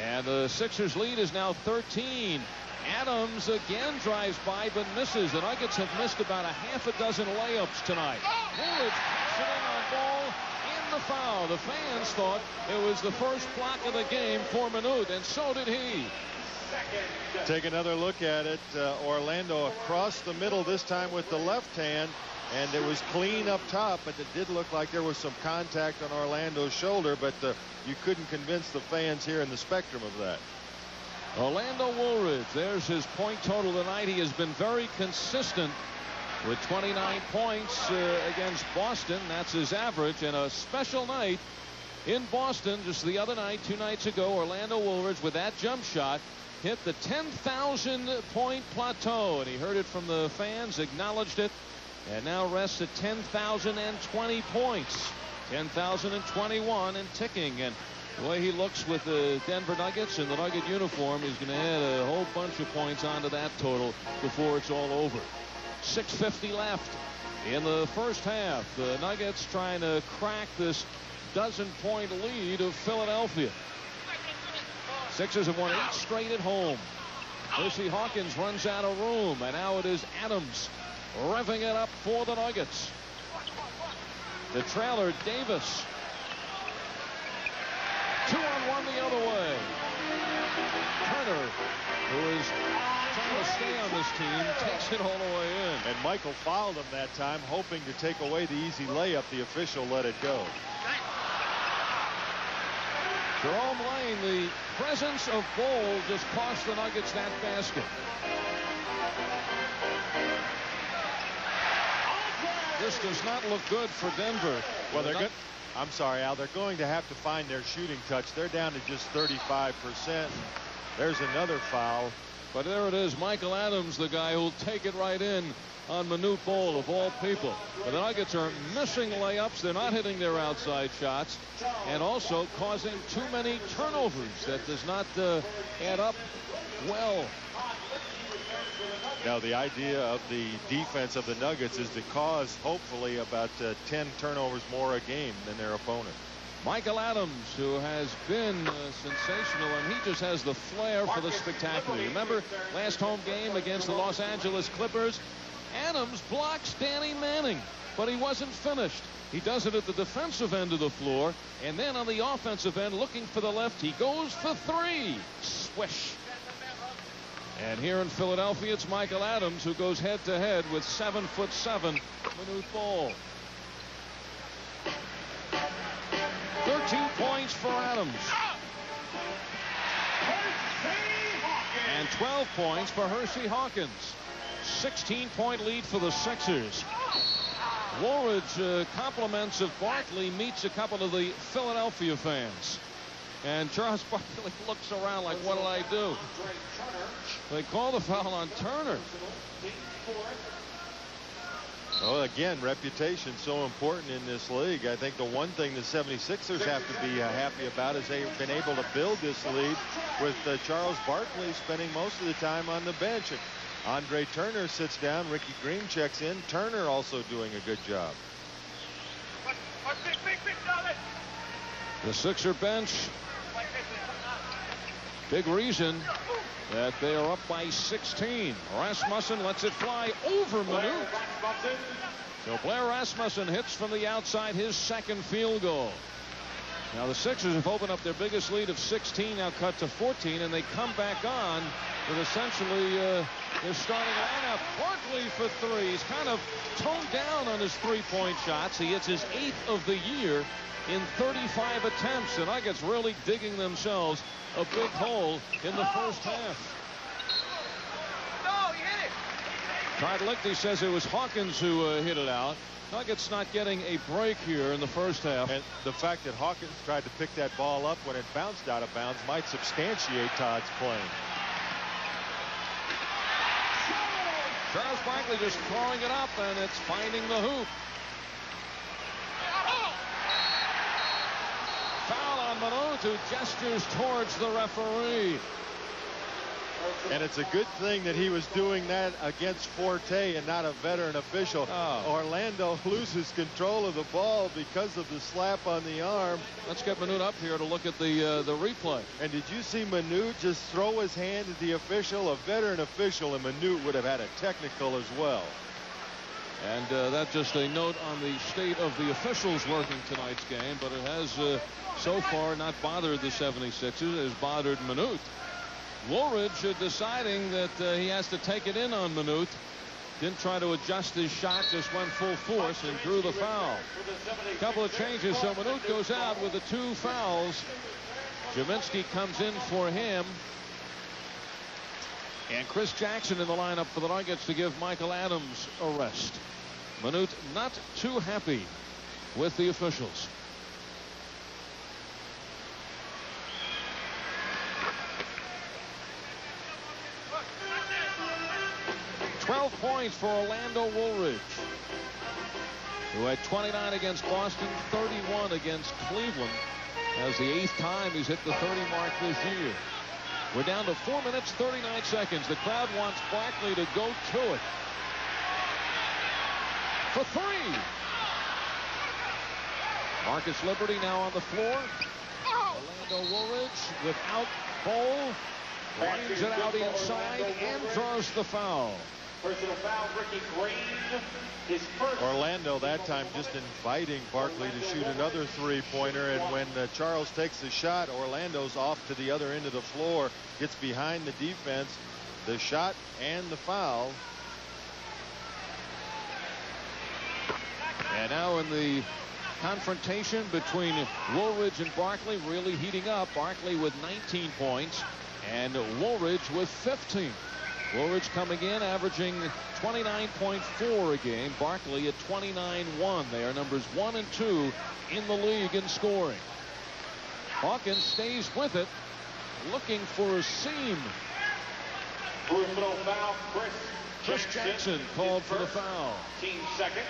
And the Sixers lead is now 13. Adams again drives by but misses. The Nuggets have missed about a half a dozen layups tonight. Woolridge sitting on ball in the foul. The fans thought it was the first block of the game for Manute, and so did he. Take another look at it. Orlando across the middle, this time with the left hand, and it was clean up top, but it did look like there was some contact on Orlando's shoulder, but you couldn't convince the fans here in the Spectrum of that. Orlando Woolridge, there's his point total tonight. He has been very consistent with 29 points against Boston. That's his average, and a special night in Boston just the other night, 2 nights ago. Orlando Woolridge with that jump shot hit the 10,000 point plateau, and he heard it from the fans, acknowledged it, and now rests at 10,020 points, 10,021 and ticking. And the way he looks with the Denver Nuggets in the Nugget uniform, he's going to add a whole bunch of points onto that total before it's all over. 6:50 left in the first half. The Nuggets trying to crack this dozen-point lead of Philadelphia. Sixers have won 8 straight at home. Percy Hawkins runs out of room, and now it is Adams revving it up for the Nuggets. The trailer, Davis. 2-on-1 the other way. Turner, who is trying to stay on this team, takes it all the way in. And Michael fouled him that time, hoping to take away the easy layup. The official let it go. Jerome Lane, the presence of Bol just cost the Nuggets that basket. This does not look good for Denver. Well, they're good. I'm sorry, Al. They're going to have to find their shooting touch. They're down to just 35%. There's another foul. But there it is. Michael Adams, the guy who'll take it right in on Manute Bol, of all people. But the Nuggets are missing layups. They're not hitting their outside shots, and also causing too many turnovers. That does not add up well. Now, the idea of the defense of the Nuggets is to cause, hopefully, about 10 turnovers more a game than their opponent. Michael Adams, who has been sensational, and he just has the flair for the spectacular. Remember last home game against the Los Angeles Clippers? Adams blocks Danny Manning, but he wasn't finished. He does it at the defensive end of the floor, and then on the offensive end, looking for the left, he goes for 3. Swish. And here in Philadelphia, it's Michael Adams who goes head-to-head with 7'7" Manute Bol. 13 points for Adams. And 12 points for Hershey Hawkins. 16-point lead for the Sixers. Woolridge compliments of Barkley, meets a couple of the Philadelphia fans. And Charles Barkley looks around like, what did I do? They call the foul on Turner. Well, again, reputation so important in this league. I think the one thing the 76ers have to be happy about is they've been able to build this lead with Charles Barkley spending most of the time on the bench. And Andre Turner sits down. Ricky Green checks in. Turner also doing a good job. The Sixer bench, big reason that they are up by 16. Rasmussen lets it fly over Manute. So Blair Rasmussen hits from the outside, his second field goal. Now the Sixers have opened up their biggest lead of 16, now cut to 14, and they come back on with essentially their starting lineup. Barkley for 3. He's kind of toned down on his 3-point shots. He hits his 8th of the year in 35 attempts. The Nuggets really digging themselves a big hole in the first half. No, he hit it. Todd Lichty says it was Hawkins who hit it out. Nuggets not getting a break here in the first half. And the fact that Hawkins tried to pick that ball up when it bounced out of bounds might substantiate Todd's claim. Charles Barkley just throwing it up, and it's finding the hoop. Foul on Manute, who gestures towards the referee. And it's a good thing that he was doing that against Forte and not a veteran official. Orlando loses control of the ball because of the slap on the arm. Let's get Manute up here to look at the replay. And did you see Manute just throw his hand at the official? A veteran official, and Manute would have had a technical as well. And that's just a note on the state of the officials working tonight's game, but it has so far not bothered the 76ers. It has bothered Manute. Woolridge deciding that he has to take it in on Manute. Didn't try to adjust his shot, just went full force and drew the foul. A couple of changes, so Manute goes out with the 2 fouls. Jaminski comes in for him. And Chris Jackson in the lineup for the Nuggets to give Michael Adams a rest. Manute not too happy with the officials. 12 points for Orlando Woolridge, who had 29 against Boston, 31 against Cleveland. As the 8th time he's hit the 30 mark this year. We're down to 4 minutes, 39 seconds. The crowd wants Barkley to go to it. For 3. Marcus Liberty now on the floor. Orlando Woolridge without Bol. Lines it out inside and draws the foul. Personal foul, Ricky Green. His first. Orlando that time just inviting Barkley to shoot another 3-pointer, and when Charles takes the shot, Orlando's off to the other end of the floor, gets behind the defense, the shot and the foul. And now in the confrontation between Woolridge and Barkley, really heating up. Barkley with 19 points and Woolridge with 15. Woolridge coming in averaging 29.4 a game. Barkley at 29.1. They are numbers 1 and 2 in the league in scoring. Hawkins stays with it, looking for a seam. Personal foul, Chris Jackson called for the foul. Team second.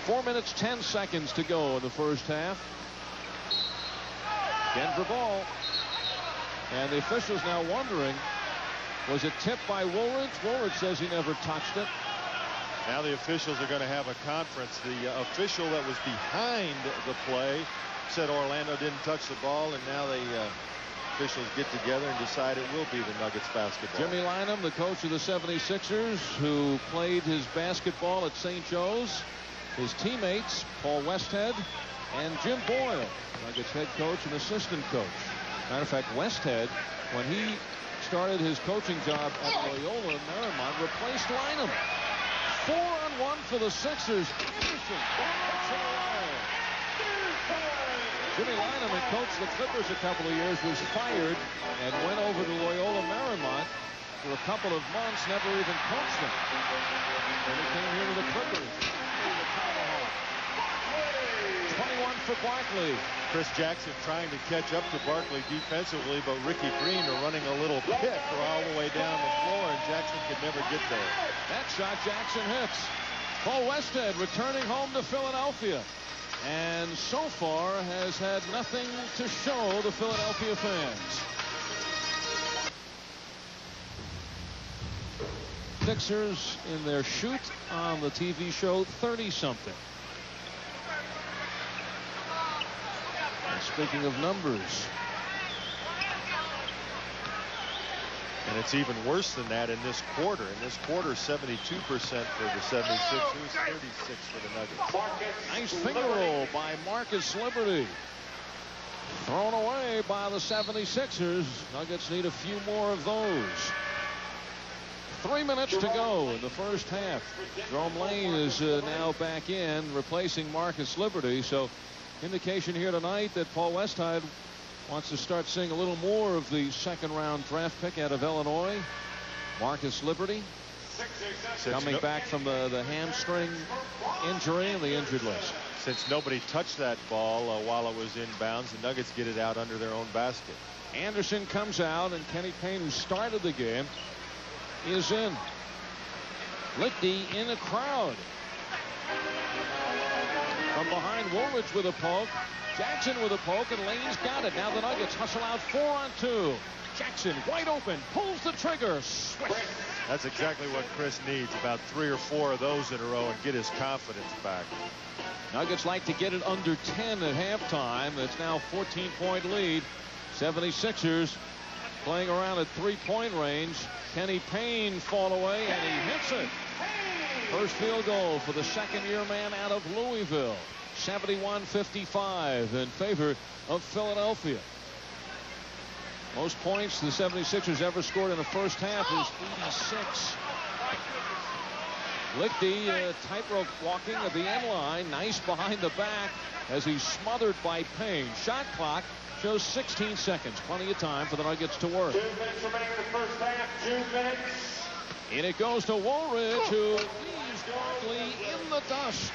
Four minutes, 10 seconds to go in the first half. Denver ball. And the officials now wondering, was it tipped by Woolridge? Woolridge says he never touched it. Now the officials are going to have a conference. The official that was behind the play said Orlando didn't touch the ball, and now the officials get together and decide it will be the Nuggets basketball. Jimmy Lynam, the coach of the 76ers, who played his basketball at St. Joe's. His teammates, Paul Westhead and Jim Boyle, Nuggets head coach and assistant coach. Matter of fact, Westhead, when he started his coaching job at Loyola Marymount, replaced Lynam. 4-on-1 for the Sixers. Anderson. Jimmy Lynam, who coached the Clippers a couple of years, was fired and went over to Loyola Marymount for a couple of months, never even coached them. And he came here to the Clippers. 21 for Barkley. Chris Jackson trying to catch up to Barkley defensively, but Ricky Green are running a little pick all the way down the floor, and Jackson could never get there. That shot Jackson hits. Paul Westhead returning home to Philadelphia, and so far has had nothing to show the Philadelphia fans. Sixers in their shoot on the TV show 30-something. And speaking of numbers, and it's even worse than that in this quarter. In this quarter, 72% for the 76ers, 36 for the Nuggets. Nice finger roll by Marcus Liberty. Thrown away by the 76ers. Nuggets need a few more of those. 3 minutes to go in the first half. Jerome Lane is now back in, replacing Marcus Liberty. So indication here tonight that Paul Westhead wants to start seeing a little more of the second-round draft pick out of Illinois. Marcus Liberty coming back from the hamstring injury and the injured list. Since nobody touched that ball while it was inbounds, the Nuggets get it out under their own basket. Anderson comes out, and Kenny Payne, who started the game, is in. Lichty in a crowd. From behind, Woolridge with a poke. Jackson with a poke, and Lane's got it. Now the Nuggets hustle out 4-on-2. Jackson wide open, pulls the trigger. Swish. That's exactly what Chris needs, about 3 or 4 of those in a row, and get his confidence back. Nuggets like to get it under 10 at halftime. It's now 14-point lead. 76ers playing around at 3-point range. Kenny Payne fall away, and he hits it. First field goal for the second-year man out of Louisville. 71-55 in favor of Philadelphia. Most points the 76ers ever scored in the first half is 86. Lichty tightrope walking at the end line. Nice behind the back as he's smothered by Payne. Shot clock shows 16 seconds. Plenty of time for the Nuggets to work. 2 minutes remaining in the first half. 2 minutes. And it goes to Woolridge, who leaves Barkley in the dust.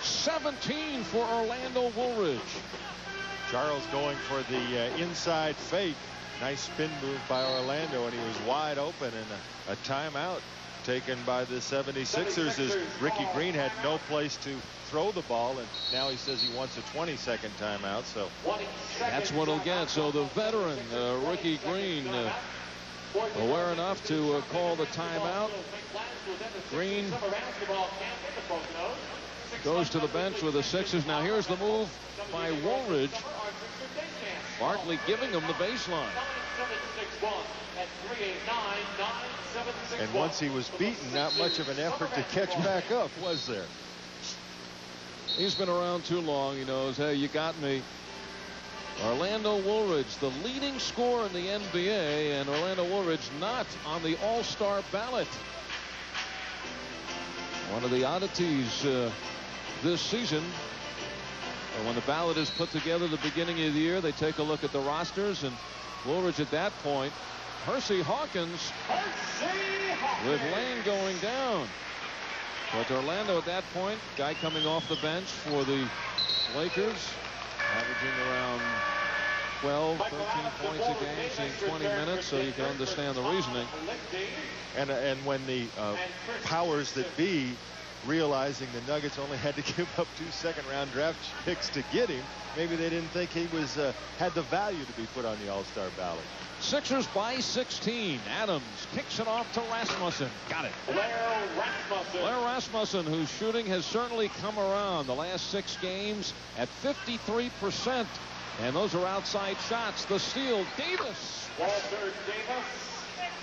17 for Orlando Woolridge. Charles going for the inside fake. Nice spin move by Orlando, and he was wide open, and a timeout taken by the 76ers as Ricky Green had no place to throw the ball, and now he says he wants a 20-second timeout. So that's what he'll get. So the veteran Ricky Green aware enough to call the timeout. Green goes to the bench with the Sixers. Now here's the move by Woolridge. Barkley giving him the baseline. And once he was beaten, not much of an effort to catch back up, was there? He's been around too long. He knows, hey, you got me. Orlando Woolridge, the leading scorer in the NBA, and Orlando Woolridge not on the All-Star ballot. One of the oddities this season. When the ballot is put together at the beginning of the year, they take a look at the rosters, and Woolridge at that point. Hersey Hawkins with Lane going down. But Orlando at that point, guy coming off the bench for the Lakers, averaging around 12, 13 points a game, seeing 20 minutes, so you can understand the reasoning. And when the powers that be, realizing the Nuggets only had to give up 2 second-round draft picks to get him, maybe they didn't think he was had the value to be put on the All-Star ballot. Sixers by 16. Adams kicks it off to Rasmussen. Got it. Blair Rasmussen, whose shooting has certainly come around the last 6 games at 53%. And those are outside shots. The steal, Davis. Walter Davis.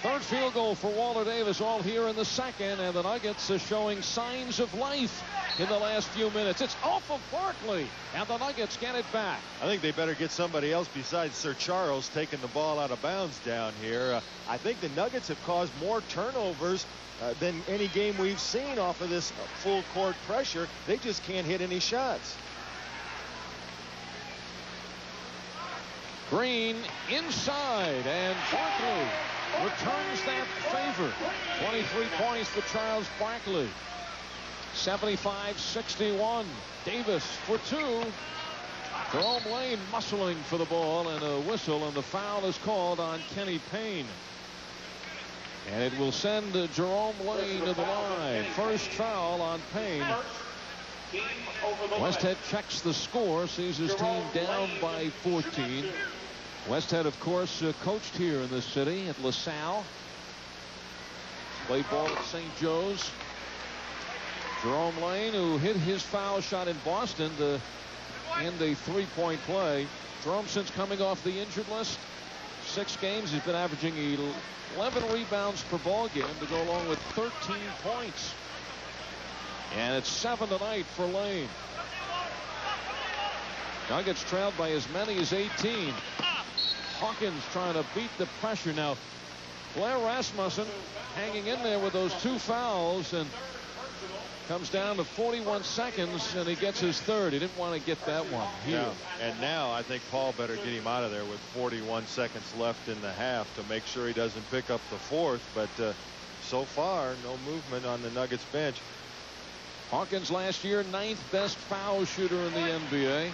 Third field goal for Walter Davis, all here in the second, and the Nuggets are showing signs of life in the last few minutes. It's off of Barkley, and the Nuggets get it back. I think they better get somebody else besides Sir Charles taking the ball out of bounds down here. I think the Nuggets have caused more turnovers than any game we've seen off of this full court pressure. They just can't hit any shots. Green inside, and Barkley returns that favor. 23 points for Charles Barkley. 75-61. Davis for 2. Jerome Lane muscling for the ball, and a whistle, and the foul is called on Kenny Payne. And it will send Jerome Lane to the line. First foul on Payne. Westhead checks the score, sees his team down by 14. Westhead, of course, coached here in the city at LaSalle. Played ball at St. Joe's. Jerome Lane, who hit his foul shot in Boston to end a 3-point play. Jerome, since coming off the injured list, 6 games, he's been averaging 11 rebounds per ball game to go along with 13 points. And it's 7 tonight for Lane. Nuggets trailed by as many as 18. Hawkins trying to beat the pressure. Now, Blair Rasmussen hanging in there with those 2 fouls, and comes down to 41 seconds, and he gets his third. He didn't want to get that one here. No. And now I think Paul better get him out of there with 41 seconds left in the half to make sure he doesn't pick up the 4th. But so far, no movement on the Nuggets bench. Hawkins last year 9th best foul shooter in the NBA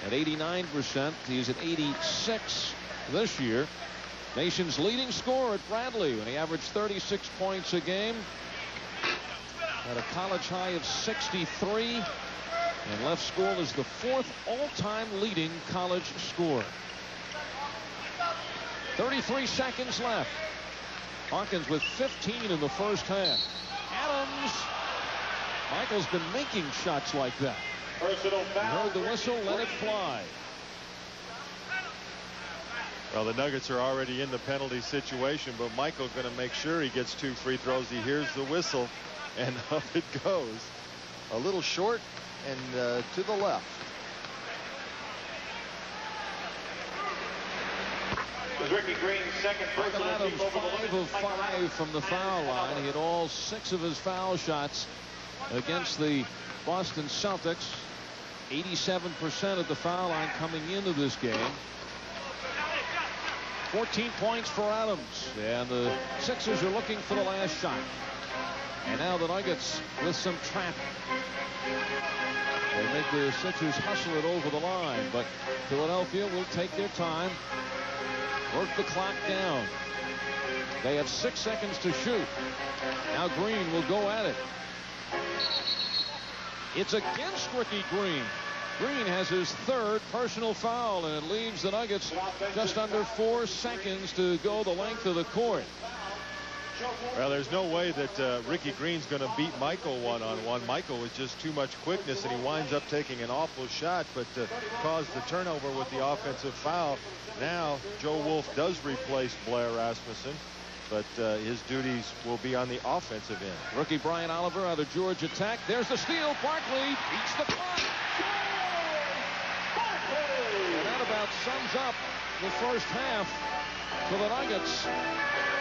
at 89%. He's at 86 this year. Nation's leading scorer at Bradley when he averaged 36 points a game. at a college high of 63. And Leff School is the 4th all-time leading college scorer. 33 seconds left. Hawkins with 15 in the first half. Adams. Michael's been making shots like that. Personal foul. Heard the whistle, let it fly. Well, the Nuggets are already in the penalty situation, but Michael's going to make sure he gets 2 free throws. He hears the whistle, and up it goes. A little short and to the left. Ricky Green's second Michael personal Adams, team over 5 of 5 from the foul line. He hit all 6 of his foul shots against the Boston Celtics. 87% at the foul line coming into this game. 14 points for Adams. And the Sixers are looking for the last shot. And now the Nuggets with some traffic. They make the Sixers hustle it over the line. But Philadelphia will take their time. Work the clock down. They have 6 seconds to shoot. Now Green will go at it. It's against Ricky Green. Green has his 3rd personal foul, and it leaves the Nuggets just under 4 seconds to go the length of the court. Well, there's no way that Ricky Green's going to beat Michael one-on-one. Michael was just too much quickness, and he winds up taking an awful shot, but caused the turnover with the offensive foul. Now, Joe Wolf does replace Blair Rasmussen, but his duties will be on the offensive end. Rookie Brian Oliver out of Georgia Tech. There's the steal. Barkley beats the clock. And that about sums up the first half for the Nuggets.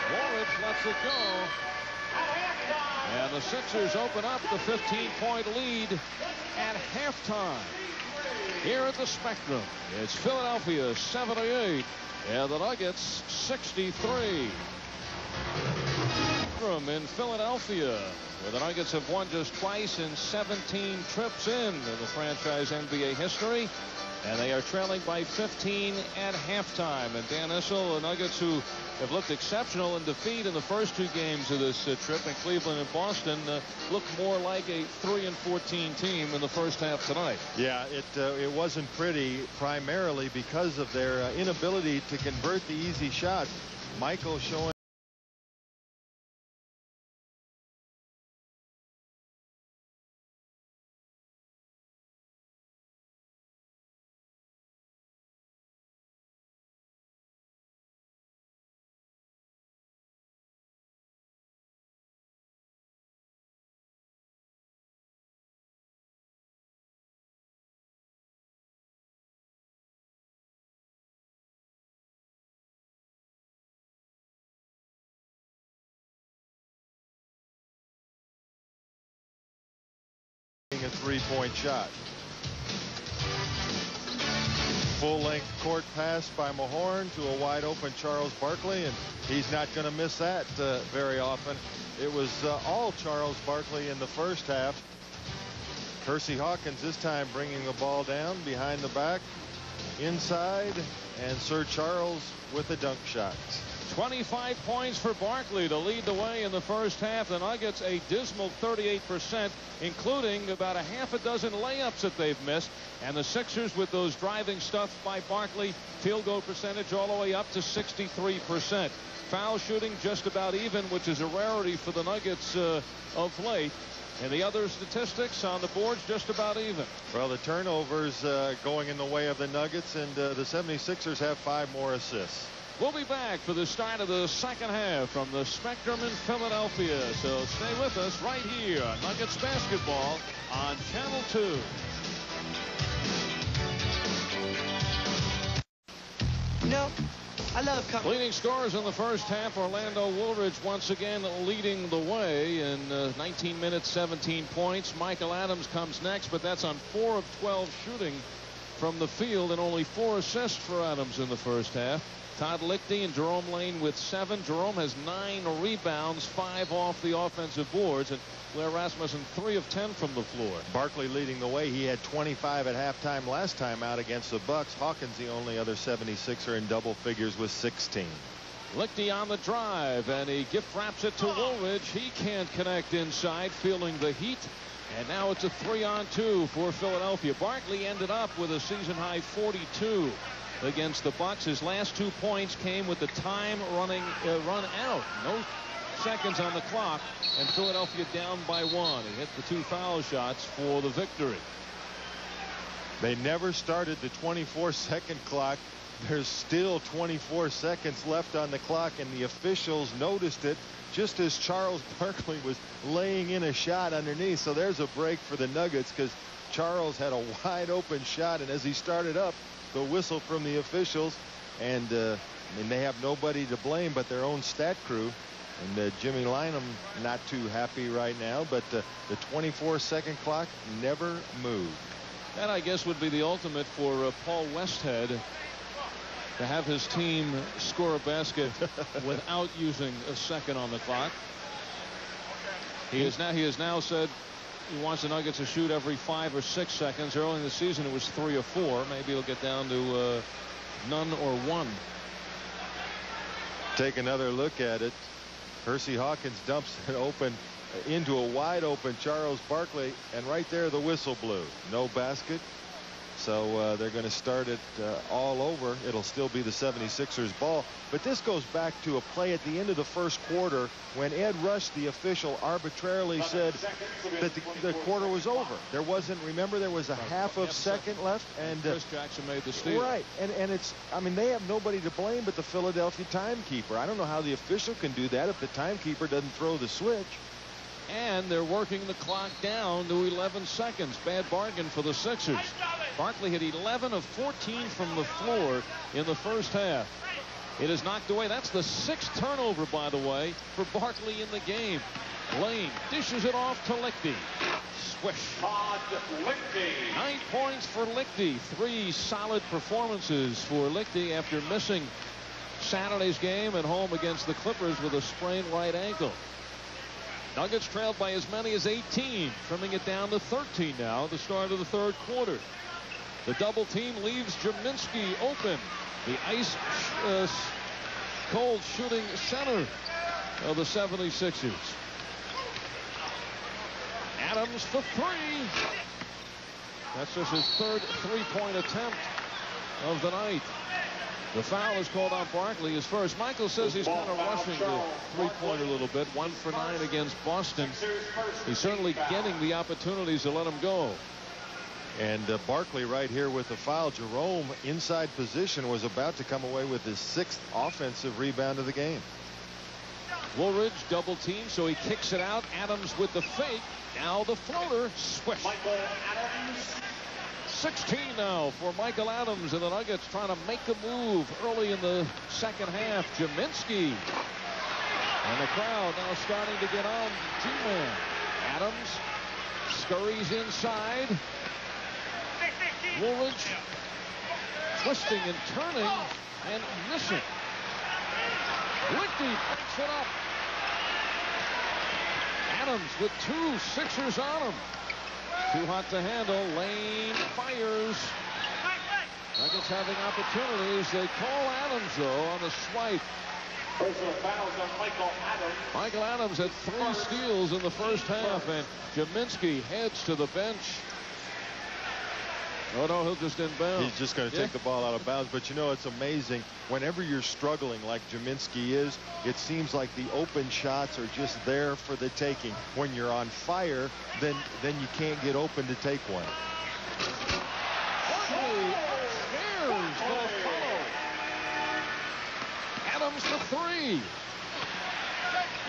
Woolridge lets it go. And the Sixers open up the 15-point lead at halftime. Here at the Spectrum, it's Philadelphia 78 and the Nuggets 63. In Philadelphia, where the Nuggets have won just twice in 17 trips in the franchise NBA history. And they are trailing by 15 at halftime. And Dan Issel, the Nuggets, who have looked exceptional in defeat in the first 2 games of this trip in Cleveland and Boston, look more like a 3-14 team in the first half tonight. Yeah, it wasn't pretty, primarily because of their inability to convert the easy shots. Michael showing a 3-point shot. Full-length court pass by Mahorn to a wide-open Charles Barkley, and he's not going to miss that very often. It was all Charles Barkley in the first half. Percy Hawkins this time bringing the ball down behind the back, inside, and Sir Charles with a dunk shot. 25 points for Barkley to lead the way in the first half. The Nuggets a dismal 38%, including about a half a dozen layups that they've missed. And the Sixers, with those driving stuff by Barkley, field goal percentage all the way up to 63%. Foul shooting just about even, which is a rarity for the Nuggets of late. And the other statistics on the boards just about even. Well, the turnovers going in the way of the Nuggets, and the 76ers have 5 more assists. We'll be back for the start of the second half from the Spectrum in Philadelphia. So stay with us right here on Nuggets basketball on Channel 2. You know, I love coming. Leading scorers in the first half, Orlando Woolridge once again leading the way in 19 minutes, 17 points. Michael Adams comes next, but that's on 4 of 12 shooting from the field and only 4 assists for Adams in the first half. Todd Lichty and Jerome Lane with 7. Jerome has 9 rebounds, 5 off the offensive boards, and Blair Rasmussen 3 of 10 from the floor. Barkley leading the way. He had 25 at halftime last time out against the Bucks. Hawkins, the only other 76er in double figures, with 16. Lichty on the drive, and he gift wraps it to Woolridge. He can't connect inside, feeling the heat. And now it's a 3-on-2 for Philadelphia. Barkley ended up with a season-high 42 against the Bucks. His last 2 points came with the time run out. No seconds on the clock, and Philadelphia down by 1. He hit the 2 foul shots for the victory. They never started the 24-second clock. There's still 24 seconds left on the clock, and the officials noticed it just as Charles Barkley was laying in a shot underneath. So there's a break for the Nuggets because Charles had a wide open shot, and as he started up, the whistle from the officials, and they have nobody to blame but their own stat crew. And Jimmy Lynam not too happy right now, but the 24-second clock never moved. That, I guess, would be the ultimate for Paul Westhead, to have his team score a basket without using a second on the clock. He has now said he wants the Nuggets to shoot every 5 or 6 seconds. Early in the season it was 3 or 4. Maybe it'll get down to none or 1. Take another look at it. Hersey Hawkins dumps it open into a wide open Charles Barkley, and right there the whistle blew. No basket. So they're going to start it all over. It'll still be the 76ers ball. But this goes back to a play at the end of the first quarter when Ed Rush, the official, arbitrarily said that the quarter was over. There wasn't, remember, there was a half of second left. And Chris Jackson made the steal. Right. And it's, I mean, they have nobody to blame but the Philadelphia timekeeper. I don't know how the official can do that if the timekeeper doesn't throw the switch. And they're working the clock down to 11 seconds. Bad bargain for the Sixers. Barkley hit 11 of 14 from the floor in the first half. It is knocked away. That's the 6th turnover, by the way, for Barkley in the game. Lane dishes it off to Lichty. Swish. Todd Lichty. 9 points for Lichty. 3 solid performances for Lichty after missing Saturday's game at home against the Clippers with a sprained right ankle. Nuggets trailed by as many as 18, trimming it down to 13 now at the start of the third quarter. The double team leaves Jaminski open. The ice cold shooting center of the 76ers. Adams for 3. That's just his 3rd three-point attempt of the night. The foul is called on Barkley, his first. Michael says he's kind of rushing the three-pointer a little bit. 1 for 9 against Boston. He's certainly getting the opportunities to let him go. And Barkley right here with the foul. Jerome, inside position, was about to come away with his 6th offensive rebound of the game. Woolridge double team, so he kicks it out. Adams with the fake. Now the floater. Swish. 16 now for Michael Adams, and the Nuggets trying to make a move early in the second half. Jaminski. And the crowd now starting to get on G-Man. Adams scurries inside. Woolridge twisting and turning and missing. Lichty breaks it up. Adams with 2 Sixers on him. Too hot to handle. Lane fires. Nuggets having opportunities. They call Adams, though, on the swipe. Personal fouls on Michael Adams. Michael Adams had 3 steals in the first half, and Jaminski heads to the bench. Oh, no, he'll just inbound. He's just going to take the ball out of bounds. But, you know, it's amazing. Whenever you're struggling like Jaminski is, it seems like the open shots are just there for the taking. When you're on fire, then you can't get open to take one. Barkley upstairs for the follow. Adams for 3.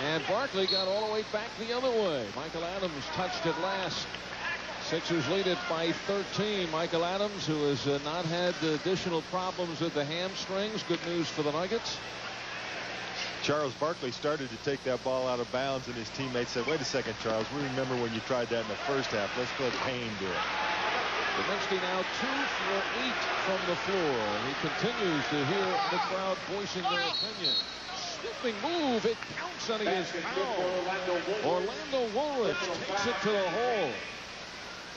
And Barkley got all the way back the other way. Michael Adams touched it last. Sixers lead it by 13. Michael Adams, who has not had additional problems with the hamstrings. Good news for the Nuggets. Charles Barkley started to take that ball out of bounds, and his teammates said, wait a second, Charles, we remember when you tried that in the first half. Let's let Payne do it. Jaminski now 2 for 8 from the floor. He continues to hear the crowd voicing their opinion. Sweeping move. It counts, and he is fouled. Orlando Woolridge takes it to the hole.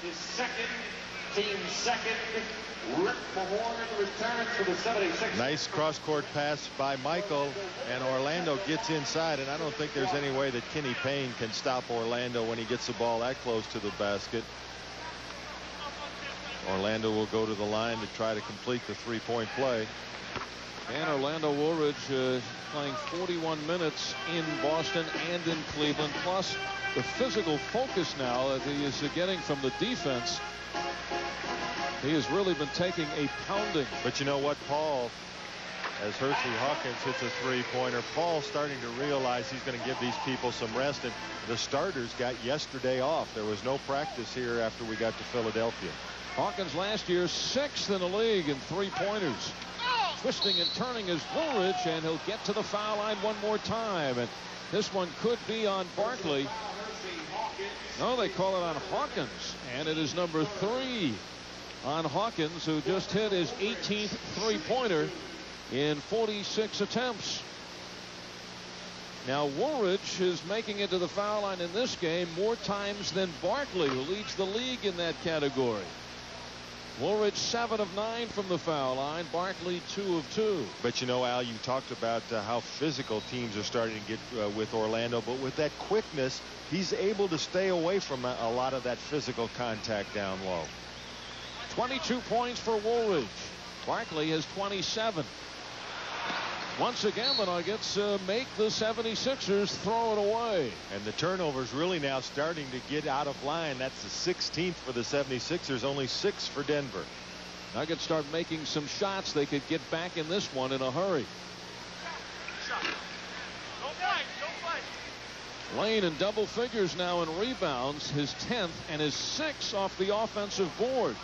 His 2nd team second. Rick Mahorn returns for the 76ers. Nice cross-court pass by Michael, and Orlando gets inside, and I don't think there's any way that Kenny Payne can stop Orlando when he gets the ball that close to the basket. Orlando will go to the line to try to complete the three-point play. And Orlando Woolridge playing 41 minutes in Boston and in Cleveland, plus the physical focus now that he is getting from the defense. He has really been taking a pounding. But you know what, Paul, as Hersey Hawkins hits a three-pointer, Paul's starting to realize he's going to give these people some rest, and the starters got yesterday off. There was no practice here after we got to Philadelphia. Hawkins last year 6th in the league in three-pointers. Twisting and turning is Woolridge, and he'll get to the foul line one more time, and this one could be on Barkley. No, they call it on Hawkins, and it is number 3 on Hawkins, who just hit his 18th three-pointer in 46 attempts. Now Woolridge is making it to the foul line in this game more times than Barkley, who leads the league in that category. Woolridge 7 of 9 from the foul line. Barkley 2 of 2. But you know, Al, you talked about how physical teams are starting to get with Orlando, but with that quickness, he's able to stay away from a lot of that physical contact down low. 22 points for Woolridge. Barkley has 27. Once again, the Nuggets make the 76ers throw it away. And the turnovers really now starting to get out of line. That's the 16th for the 76ers, only 6 for Denver. Nuggets start making some shots. They could get back in this one in a hurry. Lane in double figures now in rebounds, his 10th and his 6th off the offensive board.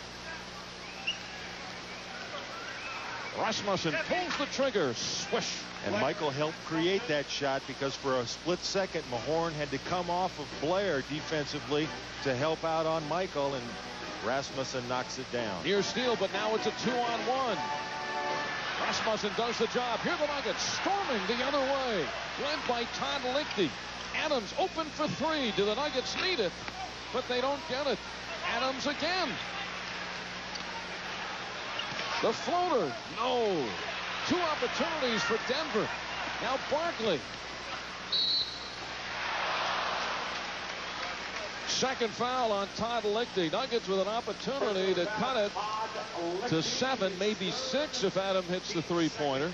Rasmussen pulls the trigger. Swish. And Michael helped create that shot, because for a split second Mahorn had to come off of Blair defensively to help out on Michael, and Rasmussen knocks it down. Near steal, but now it's a 2-on-1. Rasmussen does the job. Here the Nuggets storming the other way, led by Todd Lichty. Adams open for 3. Do the Nuggets need it? But they don't get it. Adams again. The floater, no. 2 opportunities for Denver. Now Barkley. Second foul on Todd Lichty. Nuggets with an opportunity to cut it to 7, maybe 6 if Adam hits the three-pointer.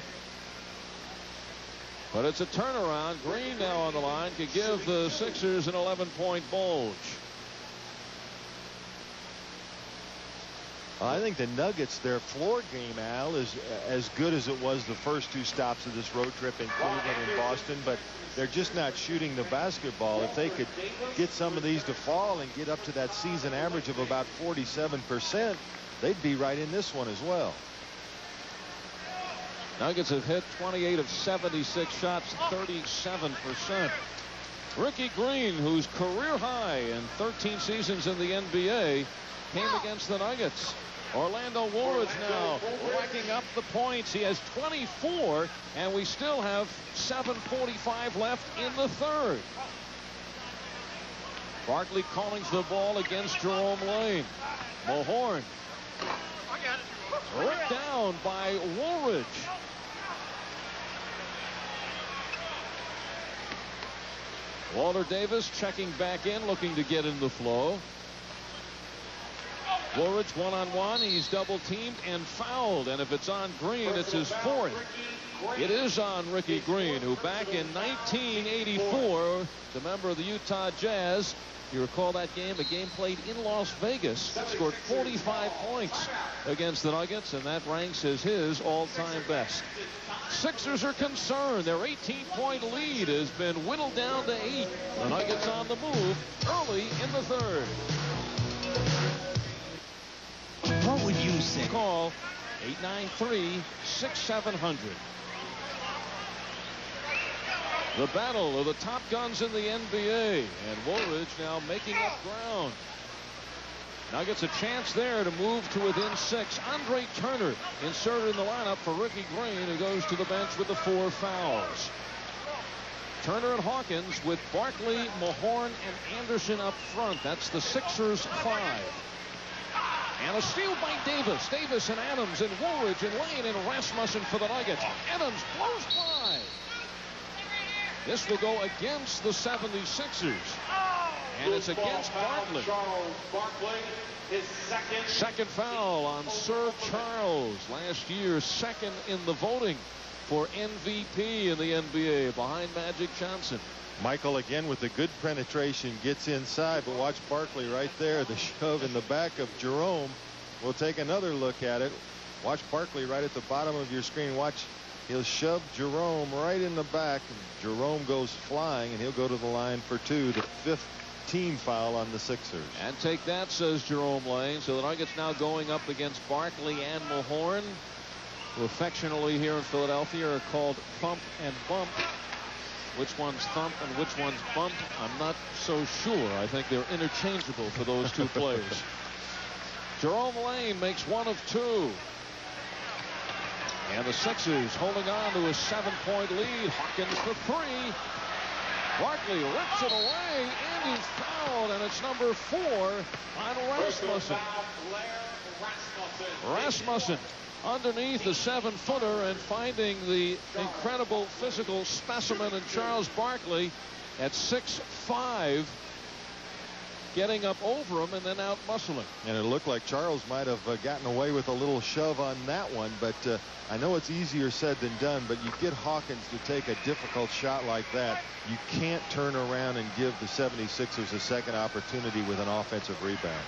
But it's a turnaround. Green now on the line could give the Sixers an 11-point bulge. I think the Nuggets, their floor game, Al, is as good as it was the first 2 stops of this road trip in Cleveland and Boston, but they're just not shooting the basketball. If they could get some of these to fall and get up to that season average of about 47%, they'd be right in this one as well. Nuggets have hit 28 of 76 shots, 37%. Ricky Green, whose career high in 13 seasons in the NBA, came against the Nuggets. Orlando Woolridge now racking up the points. He has 24, and we still have 7:45 left in the third. Barkley calling the ball against Jerome Lane. Mahorn ripped down by Woolridge. Walter Davis checking back in, looking to get in the flow. Woolridge 1-on-1. He's double teamed and fouled, and if it's on Green, it's his 4th. It is on Ricky Green, who back in 1984, the member of the Utah Jazz, you recall that game, a game played in Las Vegas, scored 45 points against the Nuggets, and that ranks as his all-time best. Sixers are concerned. Their 18-point lead has been whittled down to 8. The Nuggets on the move early in the third. What would you say? Call 893-6700. The battle of the top guns in the NBA, and Woolridge now making up ground. Nuggets a chance there to move to within 6. Andre Turner inserted in the lineup for Ricky Green, who goes to the bench with the 4 fouls. Turner and Hawkins with Barkley, Mahorn, and Anderson up front. That's the Sixers' 5. And a steal by Davis. Davis and Adams and Woolridge and Lane and Rasmussen for the Nuggets. Adams blows by. This will go against the 76ers. And it's against Barkley. Charles Barkley, his second foul on Sir Charles. Last year, second in the voting for MVP in the NBA behind Magic Johnson. Michael again with the good penetration, gets inside, but watch Barkley right there, the shove in the back of Jerome. We'll take another look at it. Watch Barkley right at the bottom of your screen. Watch, he'll shove Jerome right in the back. Jerome goes flying, and he'll go to the line for two, the 5th team foul on the Sixers. And take that, says Jerome Lane. So the Nuggets now going up against Barkley and Mahorn, who affectionately here in Philadelphia are called Thump and Bump. Which one's Thump and which one's Bump, I'm not so sure. I think they're interchangeable for those two players. Jerome Lane makes one of two. And the Sixers holding on to a 7-point lead. Hawkins for three. Barkley rips it away, and he's fouled, and it's number 4 on Rasmussen. Rasmussen underneath the 7-footer and finding the incredible physical specimen in Charles Barkley at 6'5", getting up over him and then out muscling. And it looked like Charles might have gotten away with a little shove on that one, but I know it's easier said than done, but you get Hawkins to take a difficult shot like that, you can't turn around and give the 76ers a second opportunity with an offensive rebound.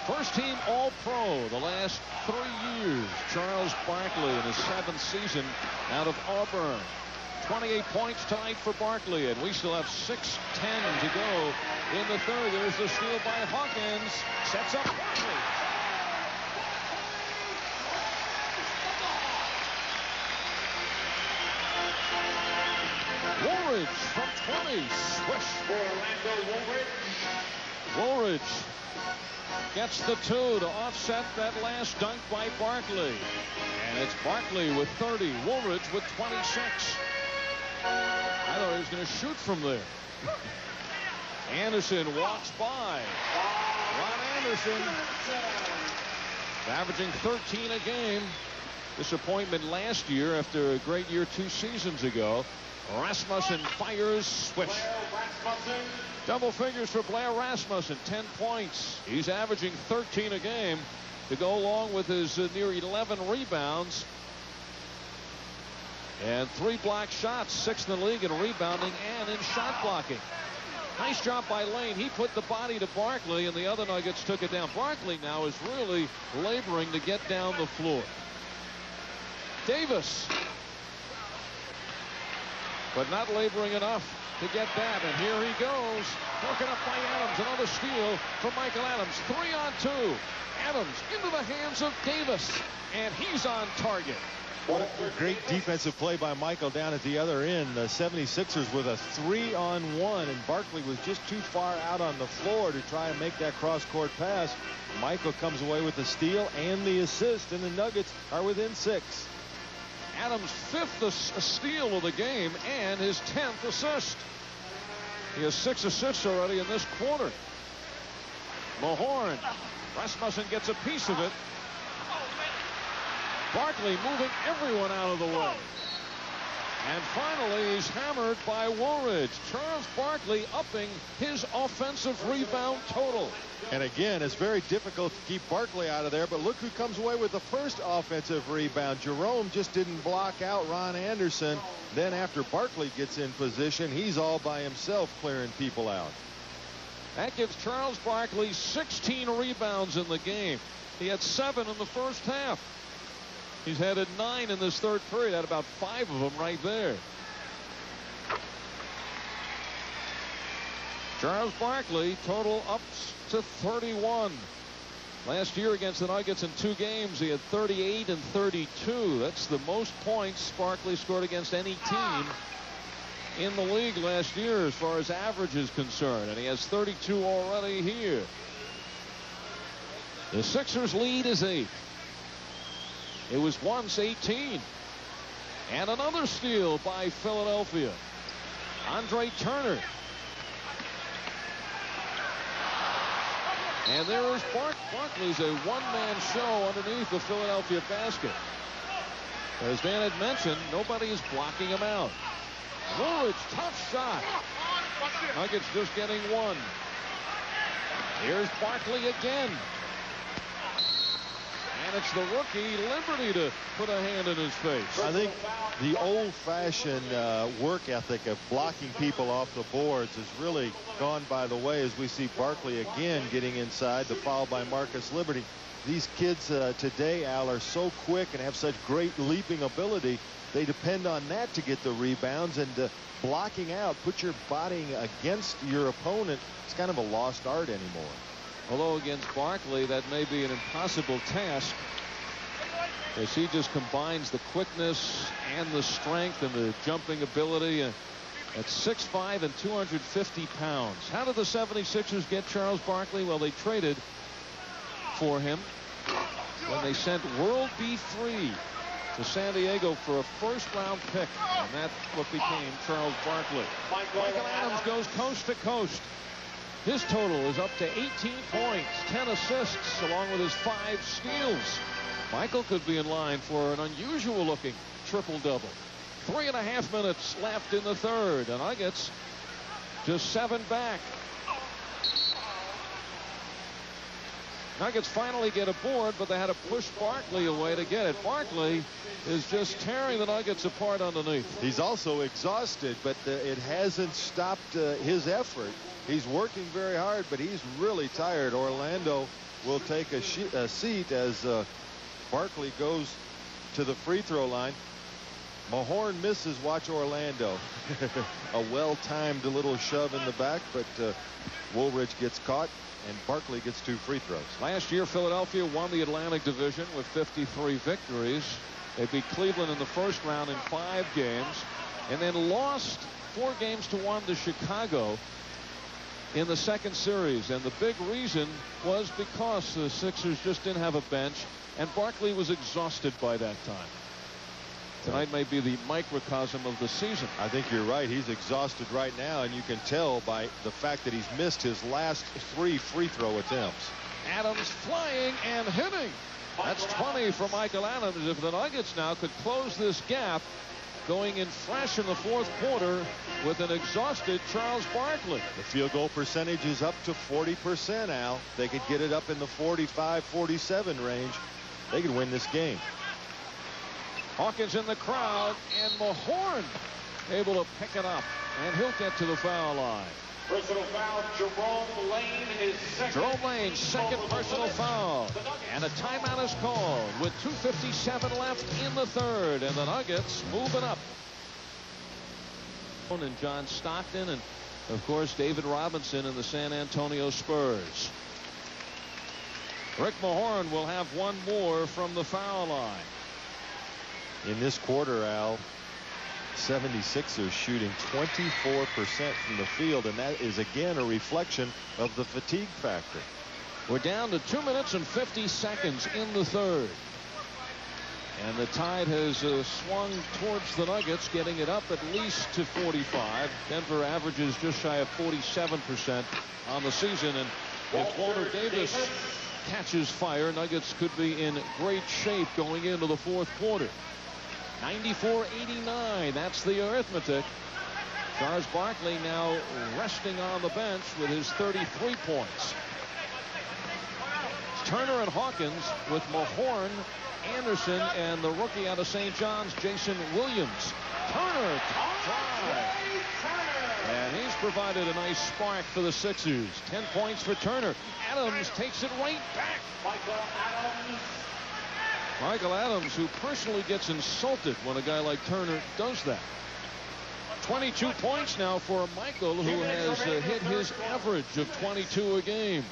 First team All-Pro the last 3 years. Charles Barkley in his 7th season out of Auburn. 28 points tonight for Barkley, and we still have 6:10 to go in the third. There's the steal by Hawkins. Sets up Barkley. Woolridge from 20. Swish. Woolridge gets the 2 to offset that last dunk by Barkley. And it's Barkley with 30. Woolridge with 26. I thought he was going to shoot from there. Anderson walks by. Ron Anderson averaging 13 a game. Disappointment last year after a great year 2 seasons ago. Rasmussen fires. Switch. Double figures for Blair Rasmussen. 10 points. He's averaging 13 a game to go along with his near 11 rebounds. And 3 block shots, 6th in the league in rebounding and in shot blocking. Nice job by Lane. He put the body to Barkley, and the other Nuggets took it down. Barkley now is really laboring to get down the floor. Davis, but not laboring enough to get that. And here he goes, broken up by Adams. Another steal from Michael Adams. 3 on 2. Adams into the hands of Davis, and he's on target. Great defensive play by Michael down at the other end. The 76ers with a 3-on-1, and Barkley was just too far out on the floor to try and make that cross-court pass. Michael comes away with the steal and the assist, and the Nuggets are within 6. Adams' 5th steal of the game and his 10th assist. He has 6 assists already in this quarter. Mahorn. Rasmussen gets a piece of it. Barkley moving everyone out of the way. And finally, he's hammered by Woolridge. Charles Barkley upping his offensive rebound total. And again, it's very difficult to keep Barkley out of there, but look who comes away with the first offensive rebound. Jerome just didn't block out Ron Anderson. Then after Barkley gets in position, he's all by himself clearing people out. That gives Charles Barkley 16 rebounds in the game. He had 7 in the first half. He's had 9 in this third period. Had about 5 of them right there. Charles Barkley total up to 31. Last year against the Nuggets in 2 games, he had 38 and 32. That's the most points Barkley scored against any team in the league last year as far as average is concerned. And he has 32 already here. The Sixers lead is 8. It was once 18. And another steal by Philadelphia. Andre Turner. And there is Barkley's a one-man show underneath the Philadelphia basket. As Dan had mentioned, nobody is blocking him out. Woolridge, tough shot. Nuggets just getting one. Here's Barkley again. And it's the rookie Liberty to put a hand in his face. I think the old-fashioned work ethic of blocking people off the boards has really gone by the way as we see Barkley again getting inside. The foul by Marcus Liberty. These kids today, Al, are so quick and have such great leaping ability. They depend on that to get the rebounds, and blocking out, put your body against your opponent. It's kind of a lost art anymore. Although against Barkley, that may be an impossible task, as he just combines the quickness and the strength and the jumping ability at 6'5" and 250 pounds. How did the 76ers get Charles Barkley? Well, they traded for him when they sent World B3 to San Diego for a first-round pick, and that's what became Charles Barkley. Michael Adams goes coast to coast. His total is up to 18 points, 10 assists, along with his 5 steals. Michael could be in line for an unusual-looking triple-double. 3.5 minutes left in the third. The Nuggets just 7 back. Nuggets finally get a board, but they had to push Barkley away to get it. Barkley is just tearing the Nuggets apart underneath. He's also exhausted, but it hasn't stopped his effort. He's working very hard, but he's really tired. Orlando will take a seat as Barkley goes to the free throw line. Mahorn misses. Watch Orlando. A well-timed little shove in the back, but Woolridge gets caught, and Barkley gets 2 free throws. Last year, Philadelphia won the Atlantic Division with 53 victories. They beat Cleveland in the first round in 5 games, and then lost 4 games to 1 to Chicago in the second series. And the big reason was because the Sixers just didn't have a bench, and Barkley was exhausted by that time. Tonight may be the microcosm of the season. I think you're right. He's exhausted right now, and you can tell by the fact that he's missed his last 3 free throw attempts. Adams flying and hitting. That's 20 for Michael Adams. If the Nuggets now could close this gap, going in fresh in the fourth quarter with an exhausted Charles Barkley. The field goal percentage is up to 40%, Al. They could get it up in the 45-47 range. They could win this game. Hawkins in the crowd, and Mahorn able to pick it up, and he'll get to the foul line. Personal foul, Jerome Lane, his second. Jerome Lane's second personal foul, and a timeout is called with 2:57 left in the third, and the Nuggets moving up. And John Stockton, and of course David Robinson and the San Antonio Spurs. Rick Mahorn will have one more from the foul line. In this quarter, Al, 76ers shooting 24% from the field, and that is again a reflection of the fatigue factor. We're down to 2 minutes and 50 seconds in the third, and the tide has swung towards the Nuggets, getting it up at least to 45. Denver averages just shy of 47% on the season, and if Walter Davis catches fire, Nuggets could be in great shape going into the fourth quarter. 94-89, that's the arithmetic. Charles Barkley now resting on the bench with his 33 points. Turner and Hawkins with Mahorn, Anderson, and the rookie out of St. John's, Jason Williams. Turner, top drive. And he's provided a nice spark for the Sixers. 10 points for Turner. Adams takes it right back. Michael Adams, who personally gets insulted when a guy like Turner does that. 22 points now for Michael, who has hit his average of 22 a game.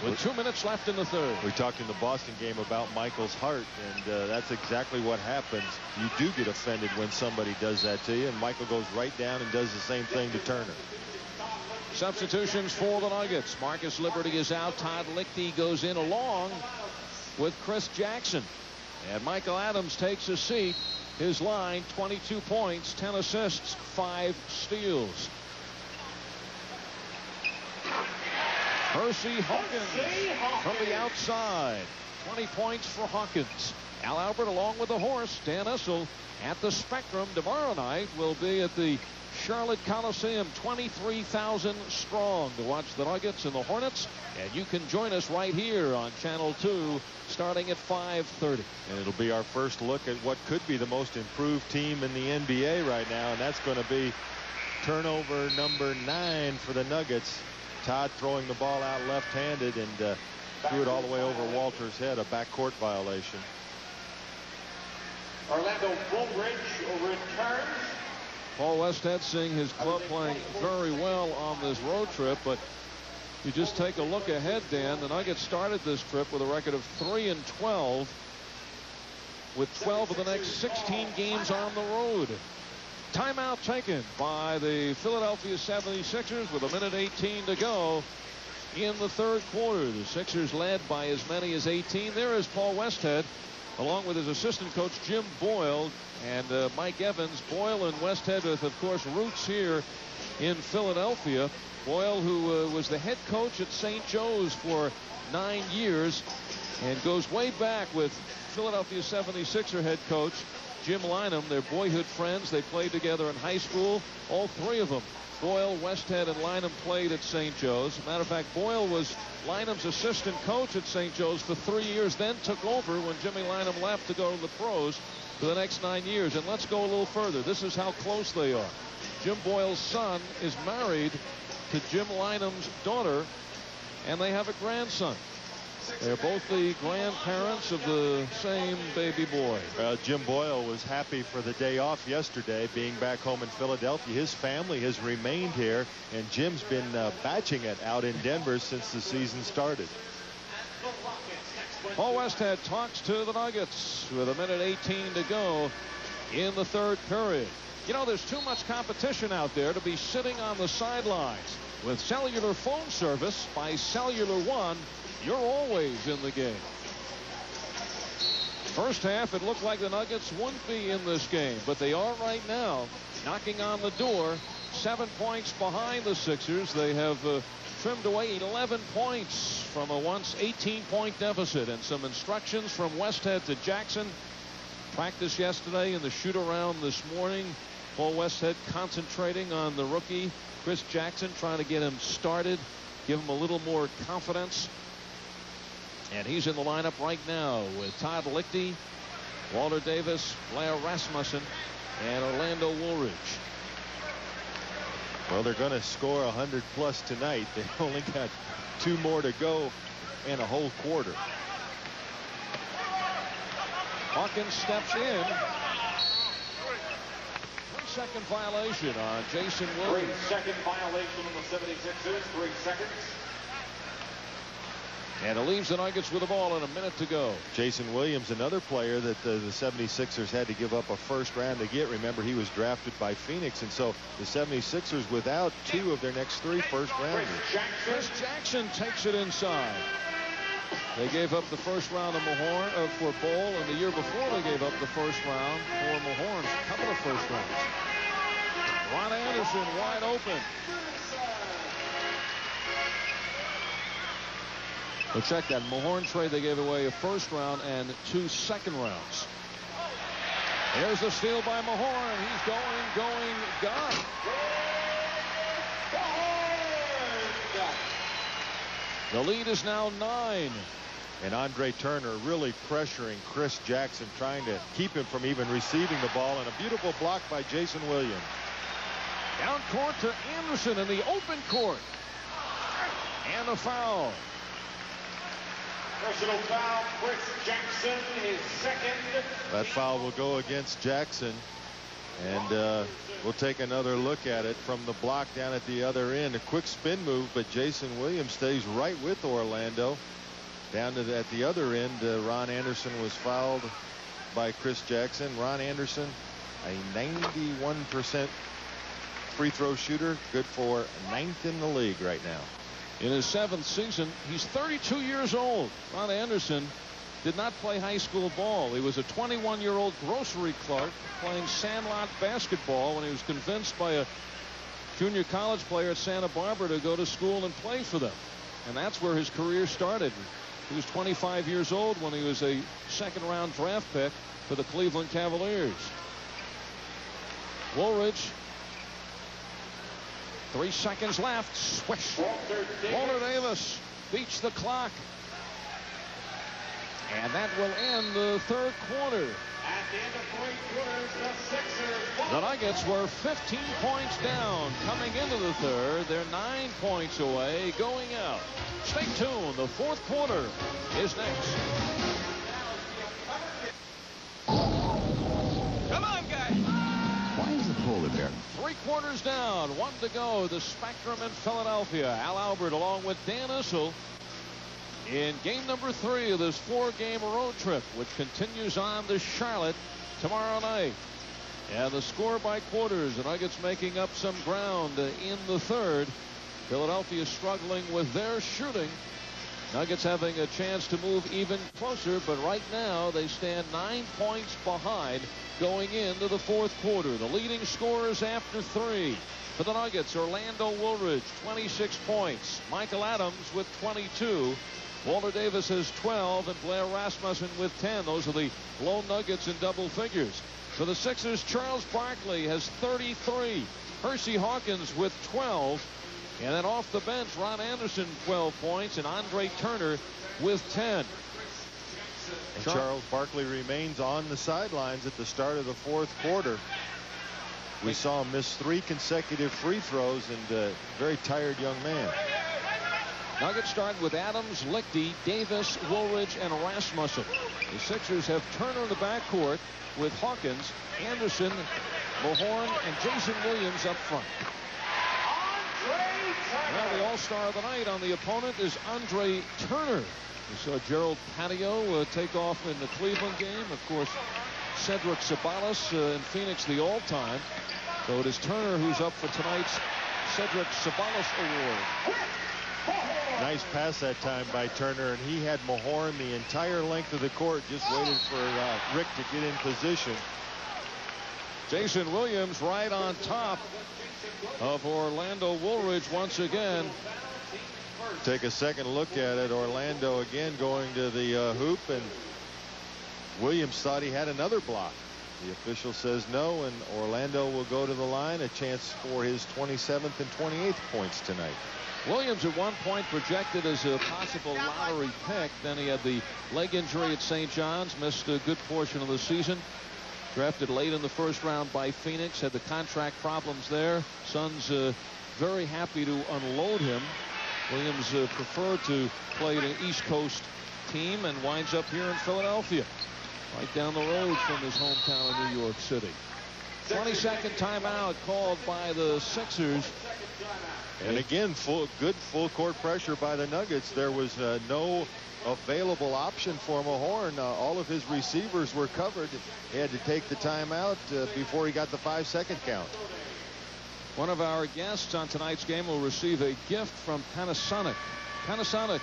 With 2 minutes left in the third. We talked in the Boston game about Michael's heart, and that's exactly what happens. You do get offended when somebody does that to you, and Michael goes right down and does the same thing to Turner. Substitutions for the Nuggets. Marcus Liberty is out. Todd Lichty goes in along with Chris Jackson, and Michael Adams takes a seat. His line, 22 points, 10 assists, 5 steals. Percy Hawkins from the outside. 20 points for Hawkins. Al Albert along with the horse, Dan Issel, at the Spectrum. Tomorrow night will be at the Charlotte Coliseum, 23,000 strong, to watch the Nuggets and the Hornets. And you can join us right here on Channel 2 starting at 5:30. And it'll be our first look at what could be the most improved team in the NBA right now, and that's going to be turnover number 9 for the Nuggets. Todd throwing the ball out left-handed and threw it all the way over Walter's head, a backcourt violation. Orlando Bullbridge returns. Paul Westhead seeing his club playing very well on this road trip, but you just take a look ahead, Dan. The Nuggets started this trip with a record of 3-12, with 12 of the next 16 games on the road. Timeout taken by the Philadelphia 76ers with 1:18 to go in the third quarter. The Sixers led by as many as 18. There is Paul Westhead, along with his assistant coach Jim Boyle and Mike Evans. Boyle and Westhead with, of course, roots here in Philadelphia. Boyle, who was the head coach at St. Joe's for 9 years and goes way back with Philadelphia 76er head coach Jim Lynam. They're boyhood friends. They played together in high school. All three of them, Boyle, Westhead, and Lynam, played at St. Joe's. Matter of fact, Boyle was Lynam's assistant coach at St. Joe's for 3 years, then took over when Jimmy Lynam left to go to the pros for the next 9 years. And let's go a little further. This is how close they are. Jim Boyle's son is married to Jim Lynam's daughter, and they have a grandson. They're both the grandparents of the same baby boy. Jim Boyle was happy for the day off yesterday, being back home in Philadelphia. His family has remained here, and Jim's been batching it out in Denver since the season started. Paul Westhead talks to the Nuggets with 1:18 to go in the third period. You know, there's too much competition out there to be sitting on the sidelines. With cellular phone service by Cellular One, you're always in the game. First half, it looked like the Nuggets wouldn't be in this game, but they are right now, knocking on the door. 7 points behind the Sixers. They have trimmed away 11 points from a once 18-point deficit. And some instructions from Westhead to Jackson. Practice yesterday and the shoot-around this morning. Paul Westhead concentrating on the rookie, Chris Jackson, trying to get him started, give him a little more confidence. And he's in the lineup right now with Todd Lichty, Walter Davis, Blair Rasmussen, and Orlando Woolridge. Well, they're going to score 100+ tonight. They've only got 2 more to go in a whole quarter. Hawkins steps in. 3-second violation on Jason Williams. 3-second violation on the 76ers. 3 seconds. And it leaves the Nuggets with the ball and a minute to go. Jason Williams, another player that the 76ers had to give up a first round to get. Remember, he was drafted by Phoenix, and so the 76ers without 2 of their next 3 first rounders. Chris Jackson takes it inside. They gave up the first round of Mahorn for Bol, and the year before they gave up the first round for Mahorn. A couple of first rounds. Ron Anderson wide open. But check that Mahorn trade. They gave away a first round and 2 second rounds. There's a steal by Mahorn. He's gone. The lead is now 9. And Andre Turner really pressuring Chris Jackson, trying to keep him from even receiving the ball. And a beautiful block by Jason Williams. Down court to Anderson in the open court. And a foul. Personal foul, Chris Jackson, his second. That foul will go against Jackson. And we'll take another look at it from the block down at the other end. A quick spin move, but Jason Williams stays right with Orlando. Down to at the other end, Ron Anderson was fouled by Chris Jackson. Ron Anderson, a 91% free throw shooter, good for 9th in the league right now. In his 7th season, he's 32 years old. Ron Anderson did not play high school ball. He was a 21-year-old grocery clerk playing sandlot basketball when he was convinced by a junior college player at Santa Barbara to go to school and play for them. and that's where his career started. He was 25 years old when he was a second-round draft pick for the Cleveland Cavaliers. Woolridge. 3 seconds left. Swish. Walter Davis beats the clock. And that will end the third quarter. At the end of 3 quarters, the Sixers. The Nuggets were 15 points down coming into the third. They're 9 points away going out. Stay tuned. The fourth quarter is next. Come on, guys. Why is the polar bear? 3 quarters down. 1 to go. The Spectrum in Philadelphia. Al Albert along with Dan Issel in game number 3 of this 4-game road trip, which continues on to Charlotte tomorrow night. And the score by quarters. The Nuggets making up some ground in the third. Philadelphia struggling with their shooting. Nuggets having a chance to move even closer, but right now they stand 9 points behind going into the fourth quarter. The leading scorers after 3 for the Nuggets: Orlando Woolridge, 26 points. Michael Adams with 22. Walter Davis has 12, and Blair Rasmussen with 10. Those are the lone Nuggets in double figures. For the Sixers, Charles Barkley has 33. Hersey Hawkins with 12. And then off the bench, Ron Anderson, 12 points, and Andre Turner with 10. And Charles Barkley remains on the sidelines at the start of the fourth quarter. We saw him miss 3 consecutive free throws, and a very tired young man. Nuggets start with Adams, Lichty, Davis, Woolridge, and Rasmussen. The Sixers have Turner in the backcourt with Hawkins, Anderson, Mahorn, and Jason Williams up front. Now the all-star of the night on the opponent is Andre Turner. We saw Gerald Patio take off in the Cleveland game. Of course, Cedric Sabalas in Phoenix the all-time. So it is Turner who's up for tonight's Cedric Sabalas Award. Nice pass that time by Turner, and he had Mahorn the entire length of the court, just waiting for Rick to get in position. Jason Williams right on top of Orlando Woolridge once again. Take a second look at it. Orlando again going to the hoop, and Williams thought he had another block. The official says no, and Orlando will go to the line. A chance for his 27th and 28th points tonight. Williams at one point projected as a possible lottery pick. Then he had the leg injury at St. John's, missed a good portion of the season. Drafted late in the first round by Phoenix, had the contract problems there. Suns very happy to unload him. Williams preferred to play an East Coast team and winds up here in Philadelphia, right down the road from his hometown of New York City. 22nd timeout called by the Sixers. And again, good full court pressure by the Nuggets. There was no available option for Mahorn. All of his receivers were covered. He had to take the timeout before he got the 5-second count. One of our guests on tonight's game will receive a gift from Panasonic. Panasonic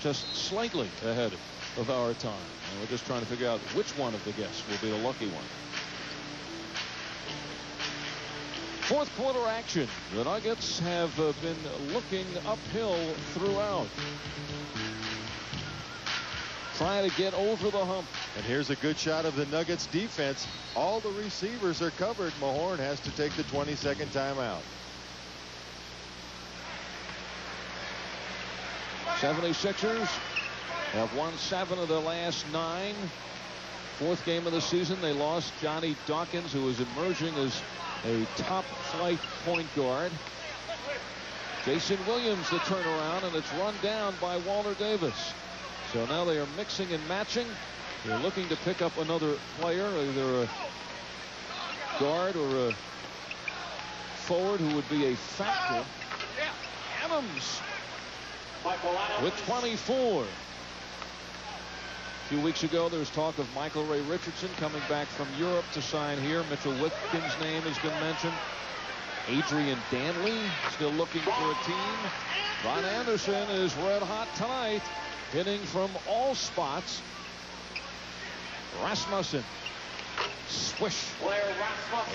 just slightly ahead of our time. And we're just trying to figure out which one of the guests will be the lucky one. Fourth quarter action. The Nuggets have been looking uphill throughout, trying to get over the hump. And here's a good shot of the Nuggets defense. All the receivers are covered. Mahorn has to take the 22nd timeout. 76ers have won 7 of their last 9. Fourth game of the season. They lost Johnny Dawkins, who is emerging as a top flight point guard. Jason Williams the turnaround, and it's run down by Walter Davis. So now they are mixing and matching. They're looking to pick up another player, either a guard or a forward who would be a factor. Adams with 24. A few weeks ago, there was talk of Michael Ray Richardson coming back from Europe to sign here. Mitchell Wittgen's name has been mentioned. Adrian Danley still looking for a team. Ron Anderson is red hot tonight, hitting from all spots. Rasmussen, swish,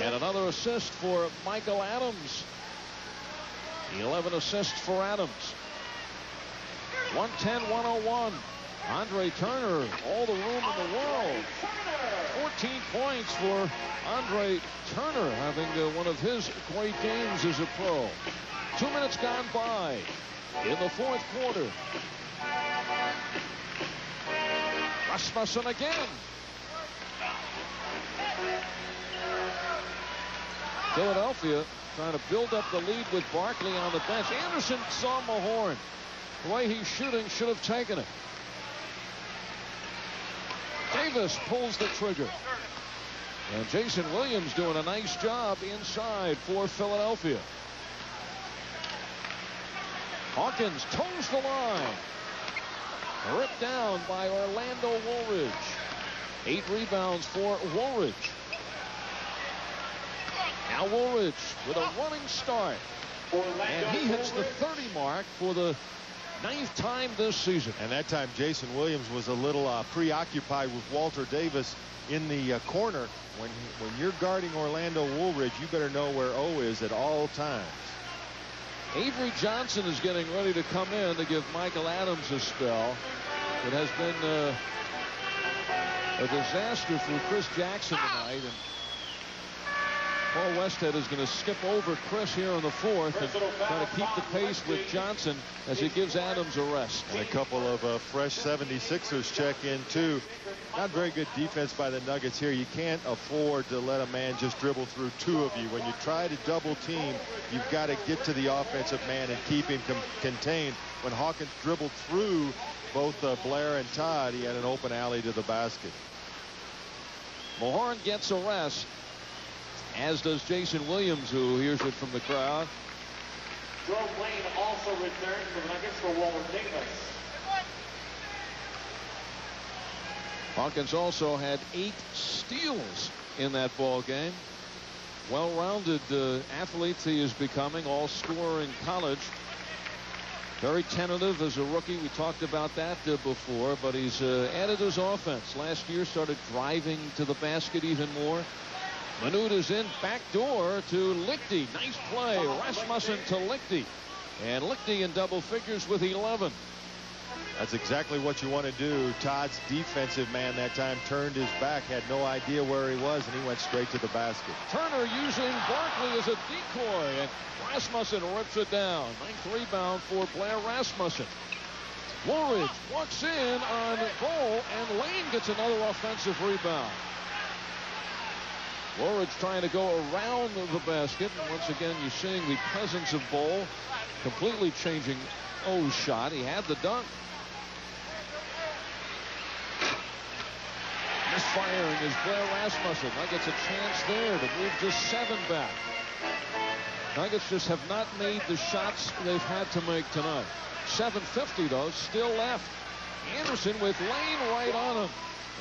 and another assist for Michael Adams. 11 assists for Adams. 110-101. Andre Turner, all the room in the world. 14 points for Andre Turner, having one of his great games as a pro. 2 minutes gone by in the fourth quarter. Rasmussen again. Philadelphia trying to build up the lead with Barkley on the bench. Anderson saw Mahorn. The way he's shooting, should have taken it. Davis pulls the trigger. And Jason Williams doing a nice job inside for Philadelphia. Hawkins toes the line. Ripped down by Orlando Woolridge. 8 rebounds for Woolridge. Now Woolridge with a running start. And he hits the 30 mark for the 9th time this season. And that time Jason Williams was a little preoccupied with Walter Davis in the corner. When you're guarding Orlando Woolridge, you better know where O is at all times. Avery Johnson is getting ready to come in to give Michael Adams a spell. It has been a disaster for Chris Jackson tonight. And Paul Westhead is going to skip over Chris here in the fourth and try to keep the pace with Johnson as he gives Adams a rest. And a couple of fresh 76ers check in too. Not very good defense by the Nuggets here. You can't afford to let a man just dribble through 2 of you. When you try to double team, you've got to get to the offensive man and keep him contained. When Hawkins dribbled through both Blair and Todd, he had an open alley to the basket. Mahorn gets a rest, as does Jason Williams, who hears it from the crowd. Jerome Lane also returned for the Nuggets for Walter Davis. Hawkins also had 8 steals in that ball game. Well-rounded athlete he is becoming, all-scorer in college. Very tentative as a rookie. We talked about that before, but he's added his offense. Last year started driving to the basket even more. Manute is in, back door to Lichty. Nice play. Rasmussen to Lichty. And Lichty in double figures with 11. That's exactly what you want to do. Todd's defensive man that time turned his back, had no idea where he was, and he went straight to the basket. Turner using Barkley as a decoy, and Rasmussen rips it down. 9th rebound for Blair Rasmussen. Woolridge walks in on goal, and Lane gets another offensive rebound. Woolridge trying to go around the basket, and once again you're seeing the presence of Bol completely changing O's shot. He had the dunk. Misfiring is Blair Rasmussen. Nuggets a chance there to move just 7 back. Nuggets just have not made the shots they've had to make tonight. 7:50 though, still left. Anderson with Lane right on him.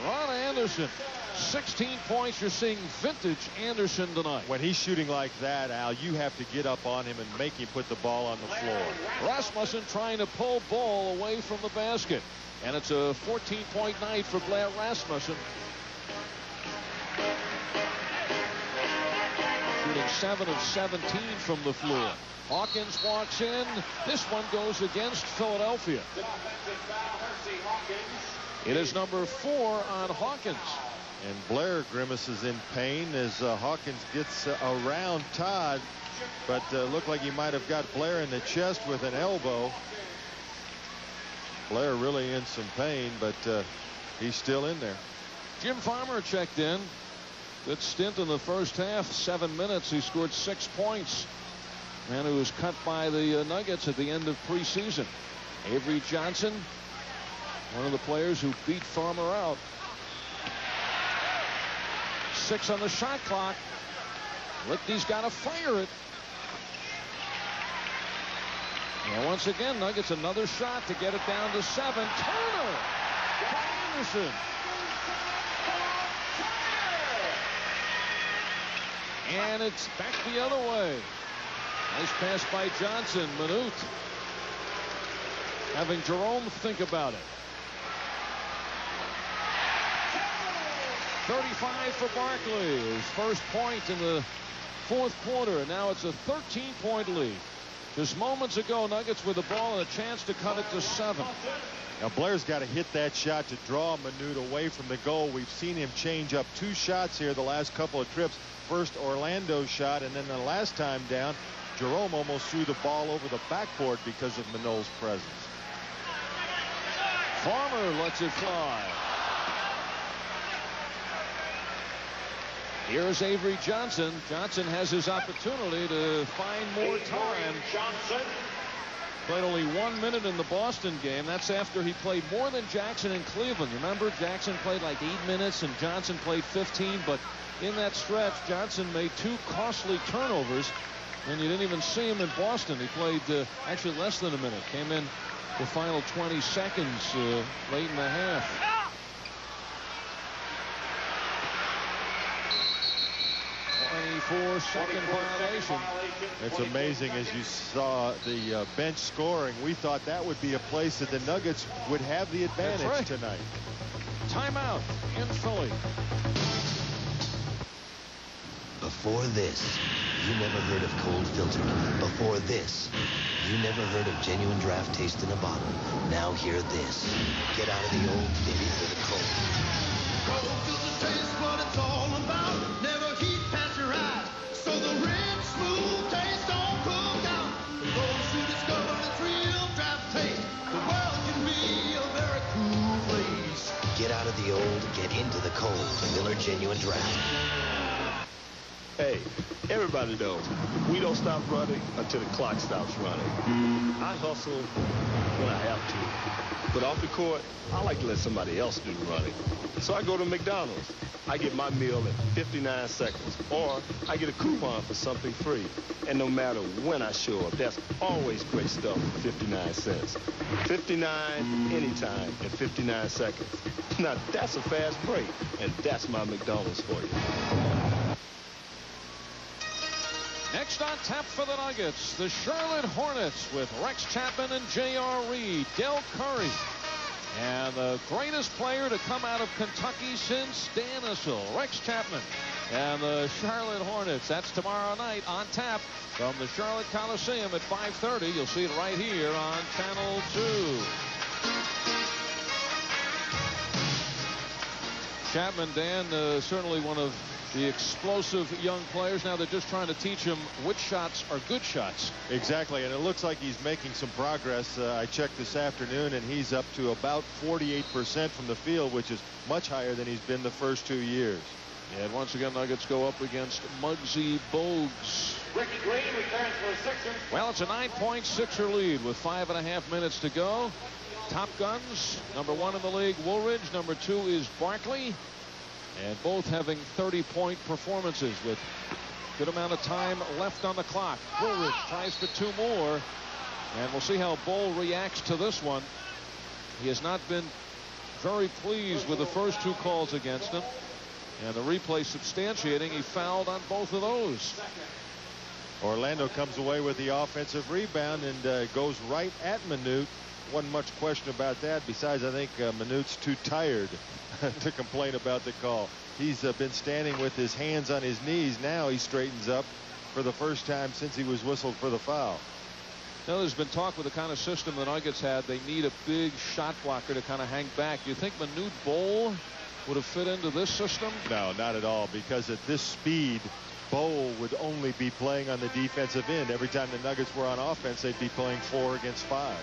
Ron Anderson, 16 points. You're seeing vintage Anderson tonight. When he's shooting like that, Al, you have to get up on him and make him put the ball on the floor. Rasmussen trying to pull Bol away from the basket. And it's a 14-point night for Blair Rasmussen. Shooting 7 of 17 from the floor. Hawkins walks in. This one goes against Philadelphia. It is number 4 on Hawkins. And Blair grimaces in pain as Hawkins gets around Todd, but looked like he might have got Blair in the chest with an elbow. Blair really in some pain, but he's still in there. Jim Farmer checked in. Good stint in the first half. 7 minutes. He scored 6 points. Man who was cut by the Nuggets at the end of preseason. Avery Johnson, one of the players who beat Farmer out. 6 on the shot clock. Lichty's got to fire it. And once again, Nuggets another shot to get it down to 7. Turner by Anderson. And it's back the other way. Nice pass by Johnson. Manute having Jerome think about it. 35 for Barkley. His first point in the fourth quarter. And now it's a 13-point lead. Just moments ago, Nuggets with the ball and a chance to cut it to 7. Now Blair's got to hit that shot to draw Manute away from the goal. We've seen him change up 2 shots here the last couple of trips. First Orlando's shot, and then the last time down, Jerome almost threw the ball over the backboard because of Manole's presence. Farmer lets it fly. Here's Avery Johnson. Johnson has his opportunity to find more time. Played only 1 minute in the Boston game. That's after he played more than Jackson in Cleveland. Remember, Jackson played like 8 minutes and Johnson played 15. But in that stretch, Johnson made 2 costly turnovers. And you didn't even see him in Boston. He played actually less than a minute. Came in the final 20 seconds late in the half. 24-second violation. It's amazing as you saw the bench scoring. We thought that would be a place that the Nuggets would have the advantage tonight. Timeout in Philly. Before this, you never heard of cold filtered. Before this, you never heard of genuine draft taste in a bottle. Now hear this. Get out of the old, get into the cold. Cold filter taste what it's all about. Never heat pasteurized, so the rich, smooth taste don't cook out. For those who discover its real draft taste, the world can be a very cool place. Get out of the old, get into the cold. Miller Genuine Draft. Hey, everybody knows we don't stop running until the clock stops running. I hustle when I have to. But off the court, I like to let somebody else do the running. So I go to McDonald's. I get my meal in 59 seconds. Or I get a coupon for something free. And no matter when I show up, that's always great stuff for 59 cents. 59 anytime in 59 seconds. Now that's a fast break. And that's my McDonald's for you. Next on tap for the Nuggets, the Charlotte Hornets with Rex Chapman and J.R. Reed, Del Curry, and the greatest player to come out of Kentucky since Dan Issel, Rex Chapman, and the Charlotte Hornets. That's tomorrow night on tap from the Charlotte Coliseum at 5:30. You'll see it right here on Channel 2. Chapman, Dan, certainly one of the explosive young players. Now they're just trying to teach him which shots are good shots. Exactly, and it looks like he's making some progress. I checked this afternoon, and he's up to about 48% from the field, which is much higher than he's been the first 2 years. And once again, Nuggets go up against Muggsy Bogues. Ricky Green returns for a Sixers. Well, it's a 9-point Sixer lead with 5.5 minutes to go. Top guns, number 1 in the league, Woolridge. Number 2 is Barkley. And both having 30-point performances with good amount of time left on the clock. Woolridge tries for 2 more. And we'll see how Bol reacts to this one. He has not been very pleased with the first 2 calls against him. And the replay substantiating he fouled on both of those. Orlando comes away with the offensive rebound and goes right at Manute. Wasn't much question about that. Besides, I think Manute's too tired to complain about the call. He's been standing with his hands on his knees. Now he straightens up for the first time since he was whistled for the foul. Now there's been talk with the kind of system the Nuggets had. They need a big shot blocker to kind of hang back. Do you think Manute Bol would have fit into this system? No, not at all, because at this speed, Bol would only be playing on the defensive end. Every time the Nuggets were on offense, they'd be playing 4 against 5.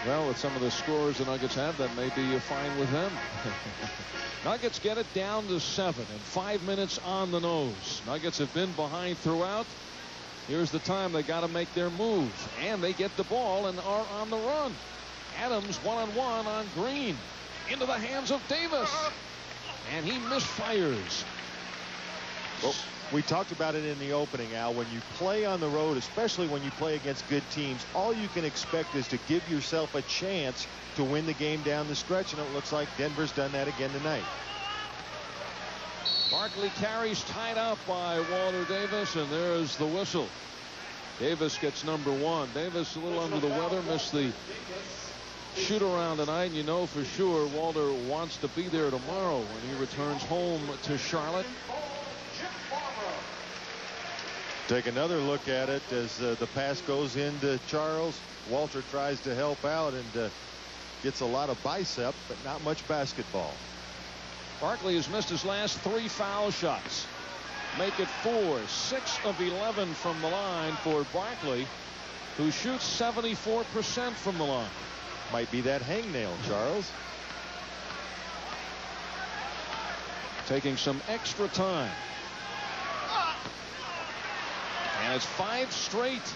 Well, with some of the scores the Nuggets have, that may be fine with them. Nuggets get it down to 7 and 5 minutes on the nose. Nuggets have been behind throughout. Here's the time they got to make their move, and they get the ball and are on the run. Adams one-on-one on Green into the hands of Davis, and he misfires. Well, we talked about it in the opening, Al. When you play on the road, especially when you play against good teams, all you can expect is to give yourself a chance to win the game down the stretch, and it looks like Denver's done that again tonight. Barkley carries tied up by Walter Davis, and there's the whistle. Davis gets number 1. Davis a little under the weather, missed the shoot around tonight, and you know for sure Walter wants to be there tomorrow when he returns home to Charlotte. Take another look at it as the pass goes into Charles. Walter tries to help out and gets a lot of bicep, but not much basketball. Barkley has missed his last 3 foul shots. Make it 4. 6 of 11 from the line for Barkley, who shoots 74% from the line. Might be that hangnail, Charles. Taking some extra time. And it's 5 straight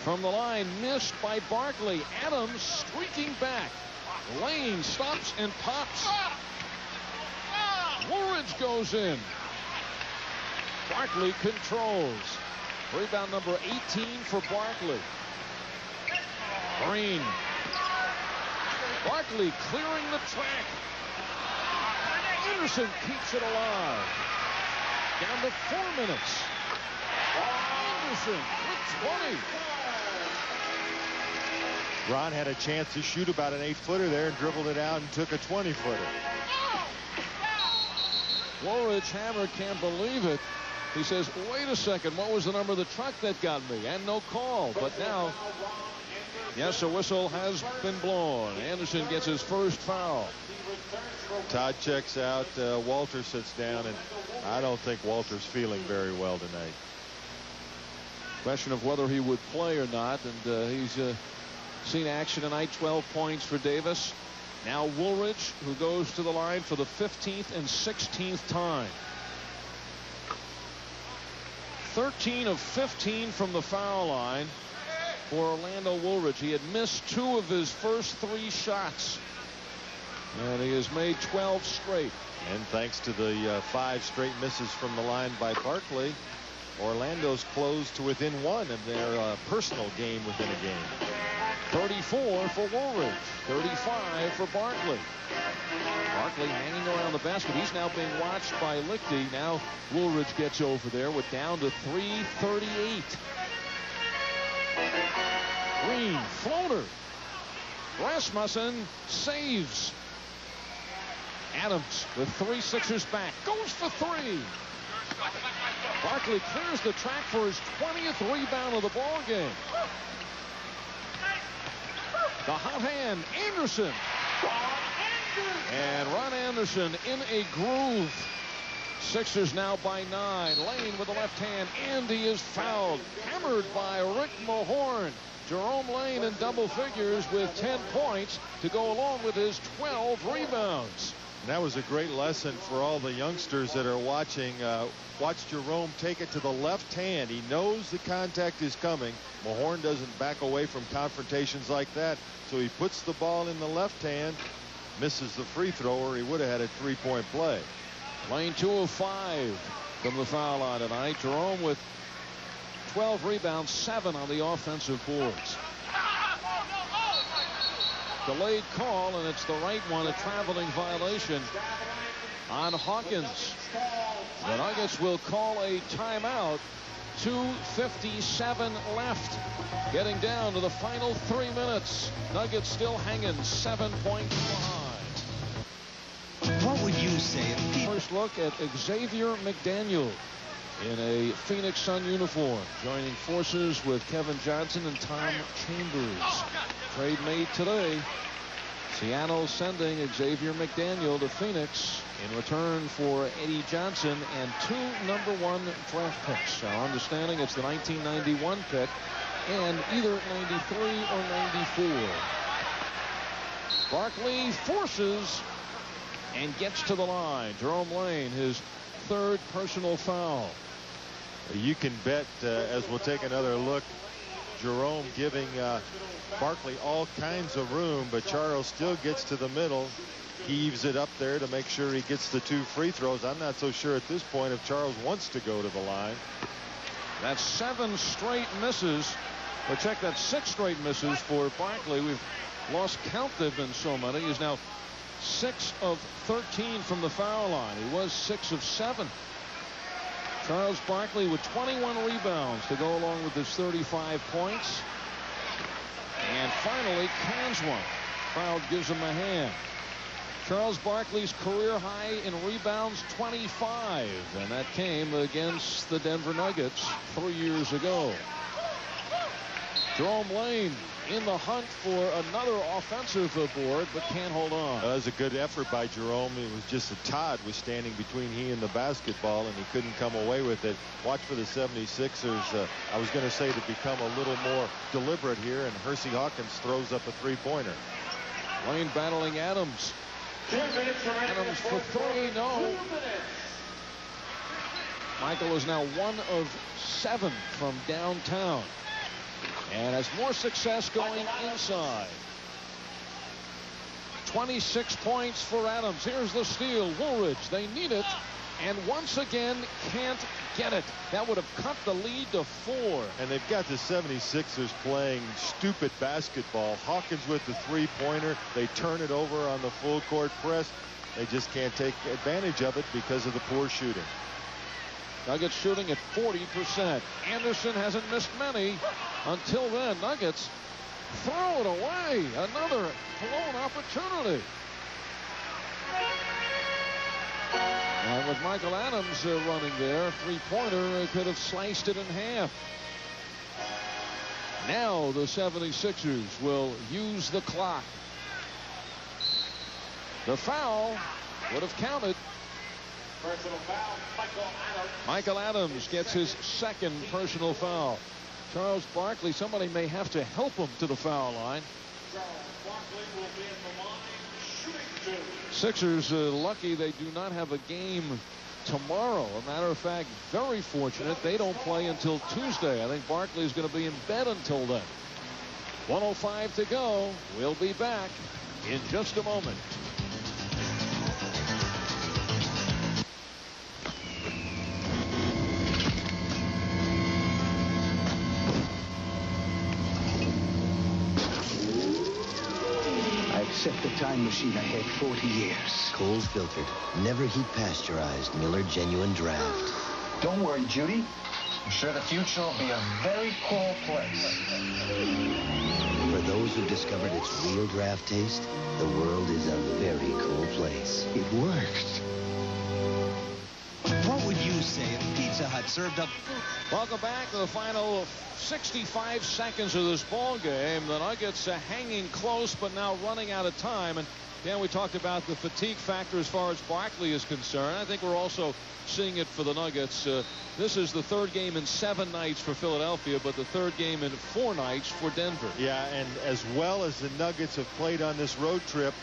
from the line missed by Barkley. Adams streaking back. Lane stops and pops. Woolridge goes in. Barkley controls. Rebound number 18 for Barkley. Green. Barkley clearing the track. Anderson keeps it alive. Down to 4 minutes. Anderson with 20. Ron had a chance to shoot about an 8-footer there and dribbled it out and took a 20-footer. Woolridge Hammer can't believe it. He says, wait a second, what was the number of the truck that got me? And no call. But now, yes, a whistle has been blown. Anderson gets his first foul. Todd checks out. Walter sits down, and I don't think Walter's feeling very well tonight. Question of whether he would play or not, and he's seen action tonight. 12 points for Davis. Now Woolridge, who goes to the line for the 15th and 16th time. 13 of 15 from the foul line for Orlando Woolridge. He had missed 2 of his first 3 shots, and he has made 12 straight. And thanks to the 5 straight misses from the line by Barkley, Orlando's closed to within 1 of their personal game within a game. 34 for Woolridge, 35 for Barkley. Barkley hanging around the basket. He's now being watched by Lichty. Now Woolridge gets over there. We're down to 3:38. Green floater. Rasmussen saves. Adams with 3 Sixers back. Goes for 3. Barkley clears the track for his 20th rebound of the ball game. The hot hand, Anderson. And Ron Anderson in a groove. Sixers now by 9. Lane with the left hand, and he is fouled. Hammered by Rick Mahorn. Jerome Lane in double figures with 10 points to go along with his 12 rebounds. And that was a great lesson for all the youngsters that are watching. Watch Jerome take it to the left hand. He knows the contact is coming. Mahorn doesn't back away from confrontations like that. So he puts the ball in the left hand, misses the free throw, or he would have had a 3-point play. Lane 2 of 5 from the foul line tonight. Jerome with 12 rebounds, 7 on the offensive boards. Delayed call, and it's the right one, a traveling violation on Hawkins. The Nuggets will call a timeout. 2:57 left. Getting down to the final 3 minutes. Nuggets still hanging 7 points behind. What would you say if people... First look at Xavier McDaniel in a Phoenix Sun uniform, joining forces with Kevin Johnson and Tom Chambers. Trade made today. Seattle sending Xavier McDaniel to Phoenix in return for Eddie Johnson and 2 number-1 draft picks. Our understanding it's the 1991 pick and either 93 or 94. Barkley forces and gets to the line. Jerome Lane, his 3rd personal foul. You can bet, as we'll take another look, Jerome giving Barkley all kinds of room, but Charles still gets to the middle, heaves it up there to make sure he gets the 2 free throws. I'm not so sure at this point if Charles wants to go to the line. That's 7 straight misses. Or check that, 6 straight misses for Barkley. We've lost count. They've been so many. He's now 6 of 13 from the foul line. He was 6 of 7. Charles Barkley with 21 rebounds to go along with his 35 points. And finally, cans one. Crowd gives him a hand. Charles Barkley's career high in rebounds, 25, and that came against the Denver Nuggets 3 years ago. Jerome Lane in the hunt for another offensive board, but can't hold on. That was a good effort by Jerome. It was just that Todd was standing between he and the basketball, and he couldn't come away with it. Watch for the 76ers. I was going to say to become a little more deliberate here, and Hersey Hawkins throws up a three-pointer. Lane battling Adams. 2 minutes remaining. Adams for three, no. Michael is now 1 of 7 from downtown, and has more success going inside. 26 points for Adams. Here's the steal. Woolridge, they need it, and once again can't get it. That would have cut the lead to 4. And they've got the 76ers playing stupid basketball. Hawkins with the three-pointer. They turn it over on the full court press. They just can't take advantage of it because of the poor shooting. Nuggets shooting at 40%. Anderson hasn't missed many until then. Nuggets throw it away. Another blown opportunity. And with Michael Adams running there, three-pointer could have sliced it in half. Now the 76ers will use the clock. The foul would have counted. Personal foul, Michael Adams gets his second personal foul. Charles Barkley, somebody may have to help him to the foul line. Charles Barkley will be in the line, shooting 2. Sixers lucky they do not have a game tomorrow. A matter of fact, very fortunate they don't play until Tuesday. I think Barkley is going to be in bed until then. 1:05 to go. We'll be back in just a moment. Set the time machine ahead 40 years. Cold filtered, never heat pasteurized Miller Genuine Draft. Don't worry, Judy. I'm sure the future will be a very cool place. For those who discovered its real draft taste, the world is a very cool place. It works. What would you say if Pizza Hut served up? Welcome back to the final 65 seconds of this ball game. The Nuggets hanging close, but now running out of time. And Dan, we talked about the fatigue factor as far as Barkley is concerned. I think we're also seeing it for the Nuggets. This is the third game in 7 nights for Philadelphia, but the third game in 4 nights for Denver. Yeah, and as well as the Nuggets have played on this road trip,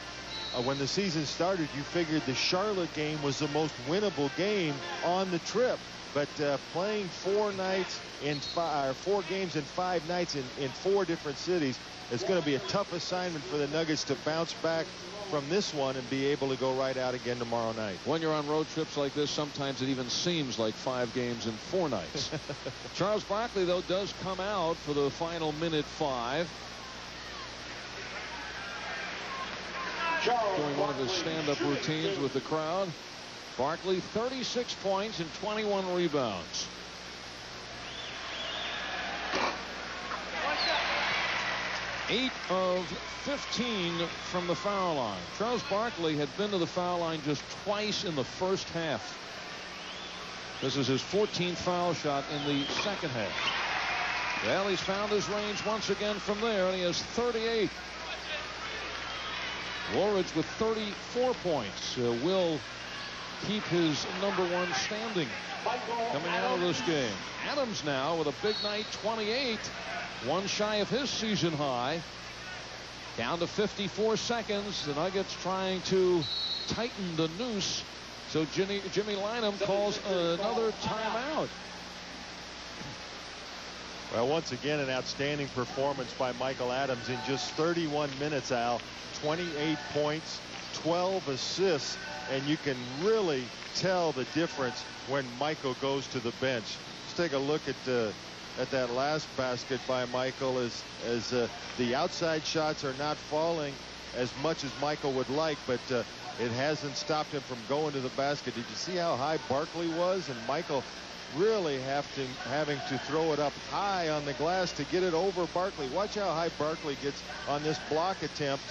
when the season started, you figured the Charlotte game was the most winnable game on the trip. But playing 4 nights in 4 games in 5 nights in 4 different cities, it's going to be a tough assignment for the Nuggets to bounce back from this one and be able to go right out again tomorrow night. When you're on road trips like this, sometimes it even seems like 5 games in 4 nights. Charles Barkley, though, does come out for the final minute 5. Doing one of his stand-up routines with the crowd. Barkley, 36 points and 21 rebounds. Eight of 15 from the foul line. Charles Barkley had been to the foul line just twice in the first half. This is his 14th foul shot in the second half. Well, he's found his range once again from there, and he has 38. Woolridge with 34 points will keep his #1 standing coming out of this game. Adams now with a big night, 28, 1 shy of his season high. Down to 54 seconds. The Nuggets trying to tighten the noose. So Jimmy Lynam calls another timeout. Well, once again, an outstanding performance by Michael Adams in just 31 minutes, Al. 28 points, 12 assists, and you can really tell the difference when Michael goes to the bench. Let's take a look at that last basket by Michael as the outside shots are not falling as much as Michael would like, but it hasn't stopped him from going to the basket. Did you see how high Barkley was? And Michael really having to throw it up high on the glass to get it over Barkley. Watch how high Barkley gets on this block attempt.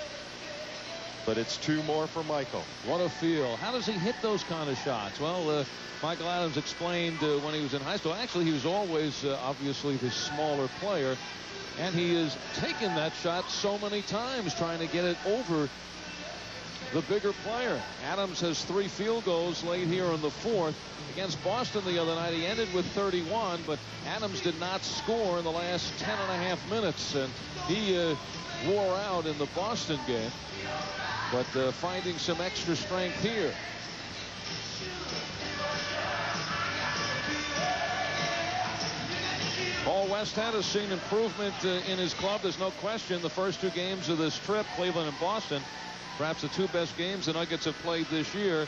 But it's 2 more for Michael. What a feel. How does he hit those kind of shots? Well, Michael Adams explained when he was in high school. Actually, he was always obviously the smaller player. And he has taken that shot so many times trying to get it over the bigger player. Adams has 3 field goals late here in the 4th. Against Boston the other night, he ended with 31, but Adams did not score in the last 10.5 minutes. And he wore out in the Boston game. But finding some extra strength here. Paul Westhead has seen improvement in his club. There's no question. The first 2 games of this trip, Cleveland and Boston, perhaps the 2 best games the Nuggets have played this year.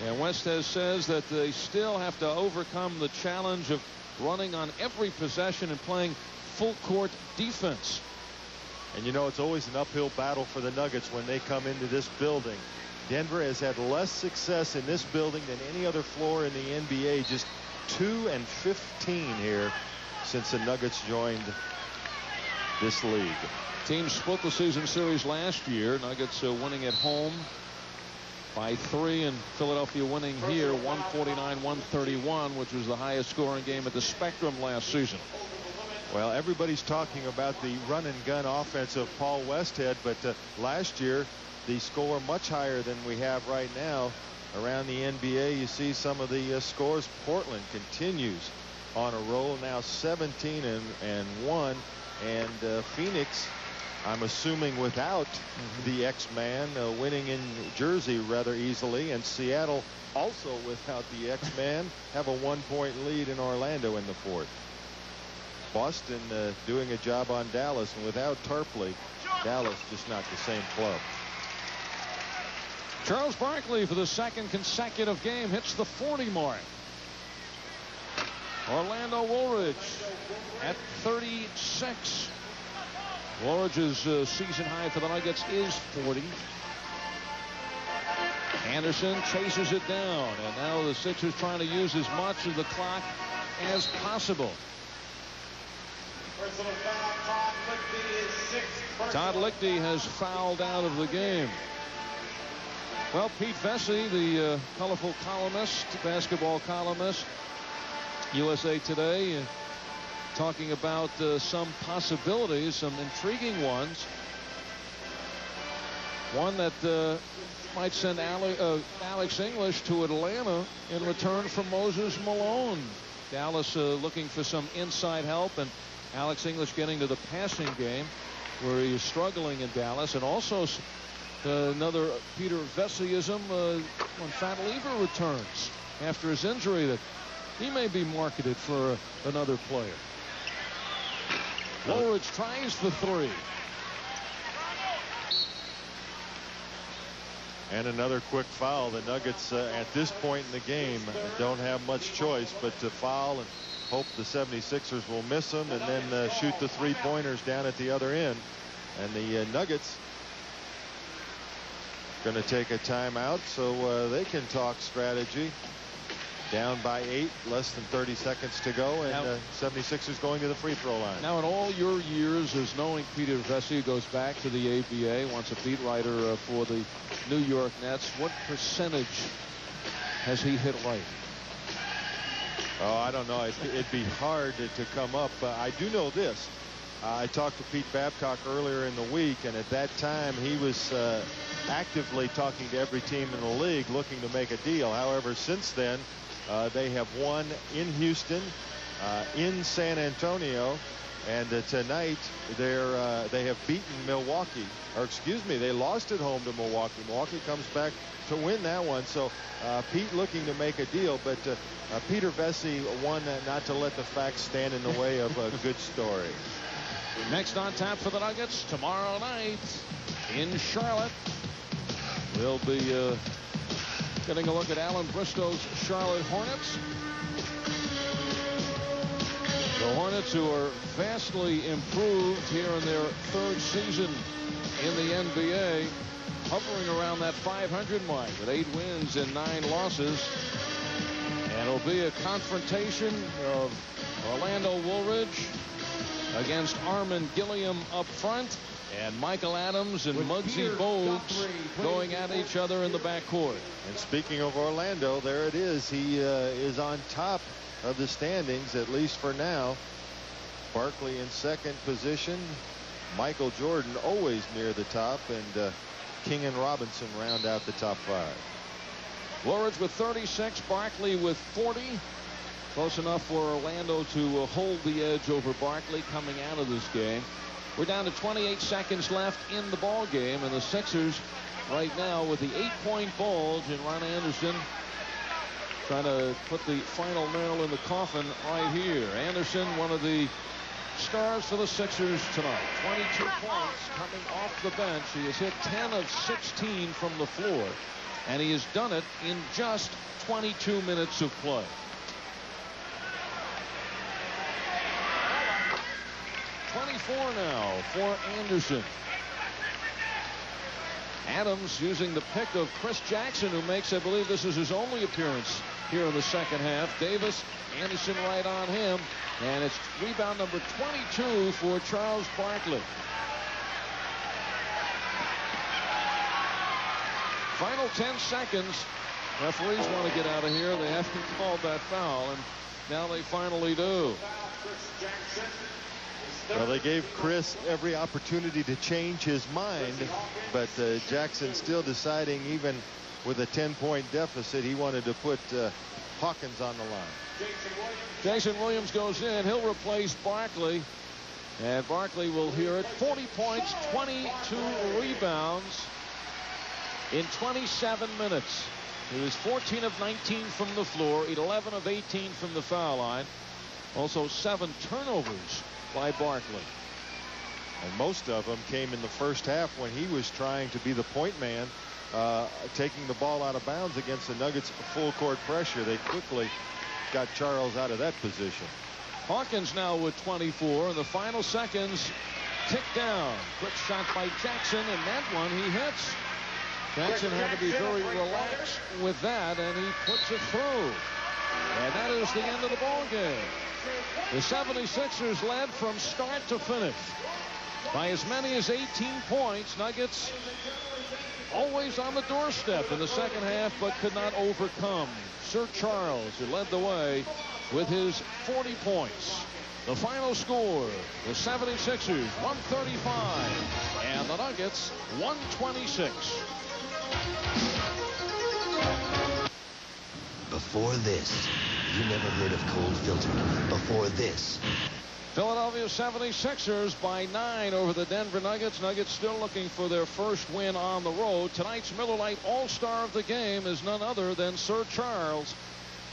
And Westhead says that they still have to overcome the challenge of running on every possession and playing full court defense. And you know, it's always an uphill battle for the Nuggets when they come into this building. Denver has had less success in this building than any other floor in the NBA. Just 2-15 here since the Nuggets joined this league. Teams split the season series last year. Nuggets winning at home by 3, and Philadelphia winning here 149-131, which was the highest scoring game at the Spectrum last season. Well, everybody's talking about the run and gun offense of Paul Westhead, but last year the score much higher than we have right now around the NBA. You see some of the scores. Portland continues on a roll, now 17-1, and Phoenix, I'm assuming without the X-Man, winning in Jersey rather easily, and Seattle also without the X-Man have a 1-point lead in Orlando in the 4th. Boston doing a job on Dallas, and without Tarpley, Dallas just not the same club. Charles Barkley, for the 2nd consecutive game, hits the 40 mark. Orlando Woolridge at 36. Woolridge's season high for the Nuggets is 40. Anderson chases it down, and now the Sixers trying to use as much of the clock as possible. Todd Lichty has fouled out of the game. Well, Pete Vesey, the colorful columnist, basketball columnist, USA Today, talking about some possibilities, some intriguing ones. One that might send Alex English to Atlanta in return for Moses Malone. Dallas looking for some inside help, and Alex English getting to the passing game where he is struggling in Dallas. And also another Peter Veseyism when Fat Lever returns after his injury, that he may be marketed for another player. Woolridge tries for 3. And another quick foul. The Nuggets at this point in the game don't have much choice but to foul and hope the 76ers will miss them, and then shoot the 3-pointers down at the other end. And the Nuggets going to take a timeout so they can talk strategy. Down by 8, less than 30 seconds to go, and 76ers going to the free throw line. Now, in all your years as knowing Peter Vesey, goes back to the ABA, once a beat writer for the New York Nets, what percentage has he hit right? Oh, I don't know. It'd be hard to come up. I do know this. I talked to Pete Babcock earlier in the week, and at that time he was actively talking to every team in the league looking to make a deal. However, since then, they have won in Houston, in San Antonio, and tonight they have beaten Milwaukee. Or excuse me, they lost at home to Milwaukee. Milwaukee comes back to win that one. So Pete looking to make a deal, but Peter Vesey won not to let the facts stand in the way of a good story. Next on tap for the Nuggets tomorrow night in Charlotte. We'll be getting a look at Alan Bristow's Charlotte Hornets. The Hornets, who are vastly improved here in their 3rd season in the NBA, hovering around that 500 mark with 8 wins and 9 losses. And it'll be a confrontation of Orlando Woolridge against Armin Gilliam up front, And Michael Adams and Muggsy Bogues going at each other in the backcourt. And speaking of Orlando, there it is. He is on top of the standings, at least for now. Barkley in second position. Michael Jordan always near the top, and King and Robinson round out the top 5. Woolridge with 36, Barkley with 40. Close enough for Orlando to hold the edge over Barkley coming out of this game. We're down to 28 seconds left in the ball game, and the Sixers right now with the 8-point bulge, and Ron Anderson trying to put the final nail in the coffin right here. Anderson, one of the stars for the Sixers tonight. 22 points coming off the bench. He has hit 10 of 16 from the floor, and he has done it in just 22 minutes of play. Now for Anderson. Adams using the pick of Chris Jackson, who makes, I believe, this is his only appearance here in the second half. Davis, Anderson right on him, and it's rebound number 22 for Charles Barkley. Final 10 seconds. Referees want to get out of here. They haven't called that foul, and now they finally do. Well, they gave Chris every opportunity to change his mind, but Jackson still deciding, even with a 10-point deficit, he wanted to put Hawkins on the line. Jason Williams goes in. He'll replace Barkley, and Barkley will hear it. 40 points, 22 rebounds in 27 minutes. He was 14 of 19 from the floor, 11 of 18 from the foul line. Also 7 turnovers by Barkley. And most of them came in the first half when he was trying to be the point man, taking the ball out of bounds against the Nuggets full court pressure. They quickly got Charles out of that position. Hawkins now with 24, and the final seconds tick down. Quick shot by Jackson, and that one he hits. Jackson had to be very relaxed with that, and he puts it through. And that is the end of the ball game. The 76ers led from start to finish by as many as 18 points. Nuggets always on the doorstep in the second half, but could not overcome Sir Charles, who led the way with his 40 points. The final score, the 76ers 135 and the Nuggets 126. Before this, you never heard of cold filtered. Before this. Philadelphia 76ers by 9 over the Denver Nuggets. Nuggets still looking for their first win on the road. Tonight's Miller Lite All-Star of the game is none other than Sir Charles.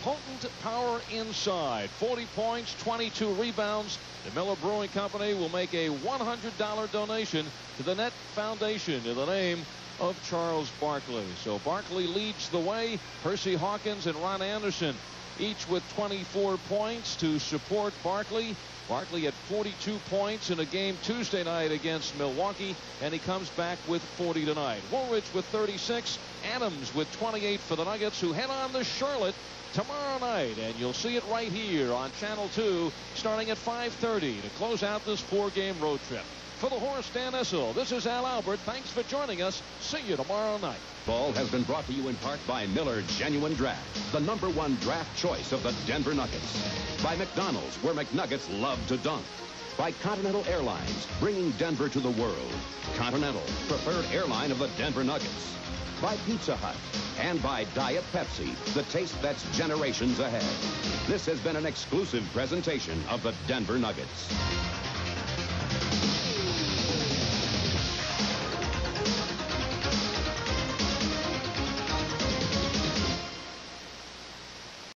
Potent power inside. 40 points, 22 rebounds. The Miller Brewing Company will make a $100 donation to the Net Foundation in the name of Charles Barkley. So Barkley leads the way. Percy Hawkins and Ron Anderson each with 24 points to support Barkley. Barkley had 42 points in a game Tuesday night against Milwaukee, and he comes back with 40 tonight. Woolridge with 36. Adams with 28 for the Nuggets, who head on to Charlotte tomorrow night, and you'll see it right here on Channel 2 starting at 5:30 to close out this 4-game road trip. For the horse, Dan Issel, this is Al Albert. Thanks for joining us. See you tomorrow night. Ball has been brought to you in part by Miller Genuine Draft, the #1 draft choice of the Denver Nuggets. By McDonald's, where McNuggets love to dunk. By Continental Airlines, bringing Denver to the world. Continental, preferred airline of the Denver Nuggets. By Pizza Hut, and by Diet Pepsi, the taste that's generations ahead. This has been an exclusive presentation of the Denver Nuggets.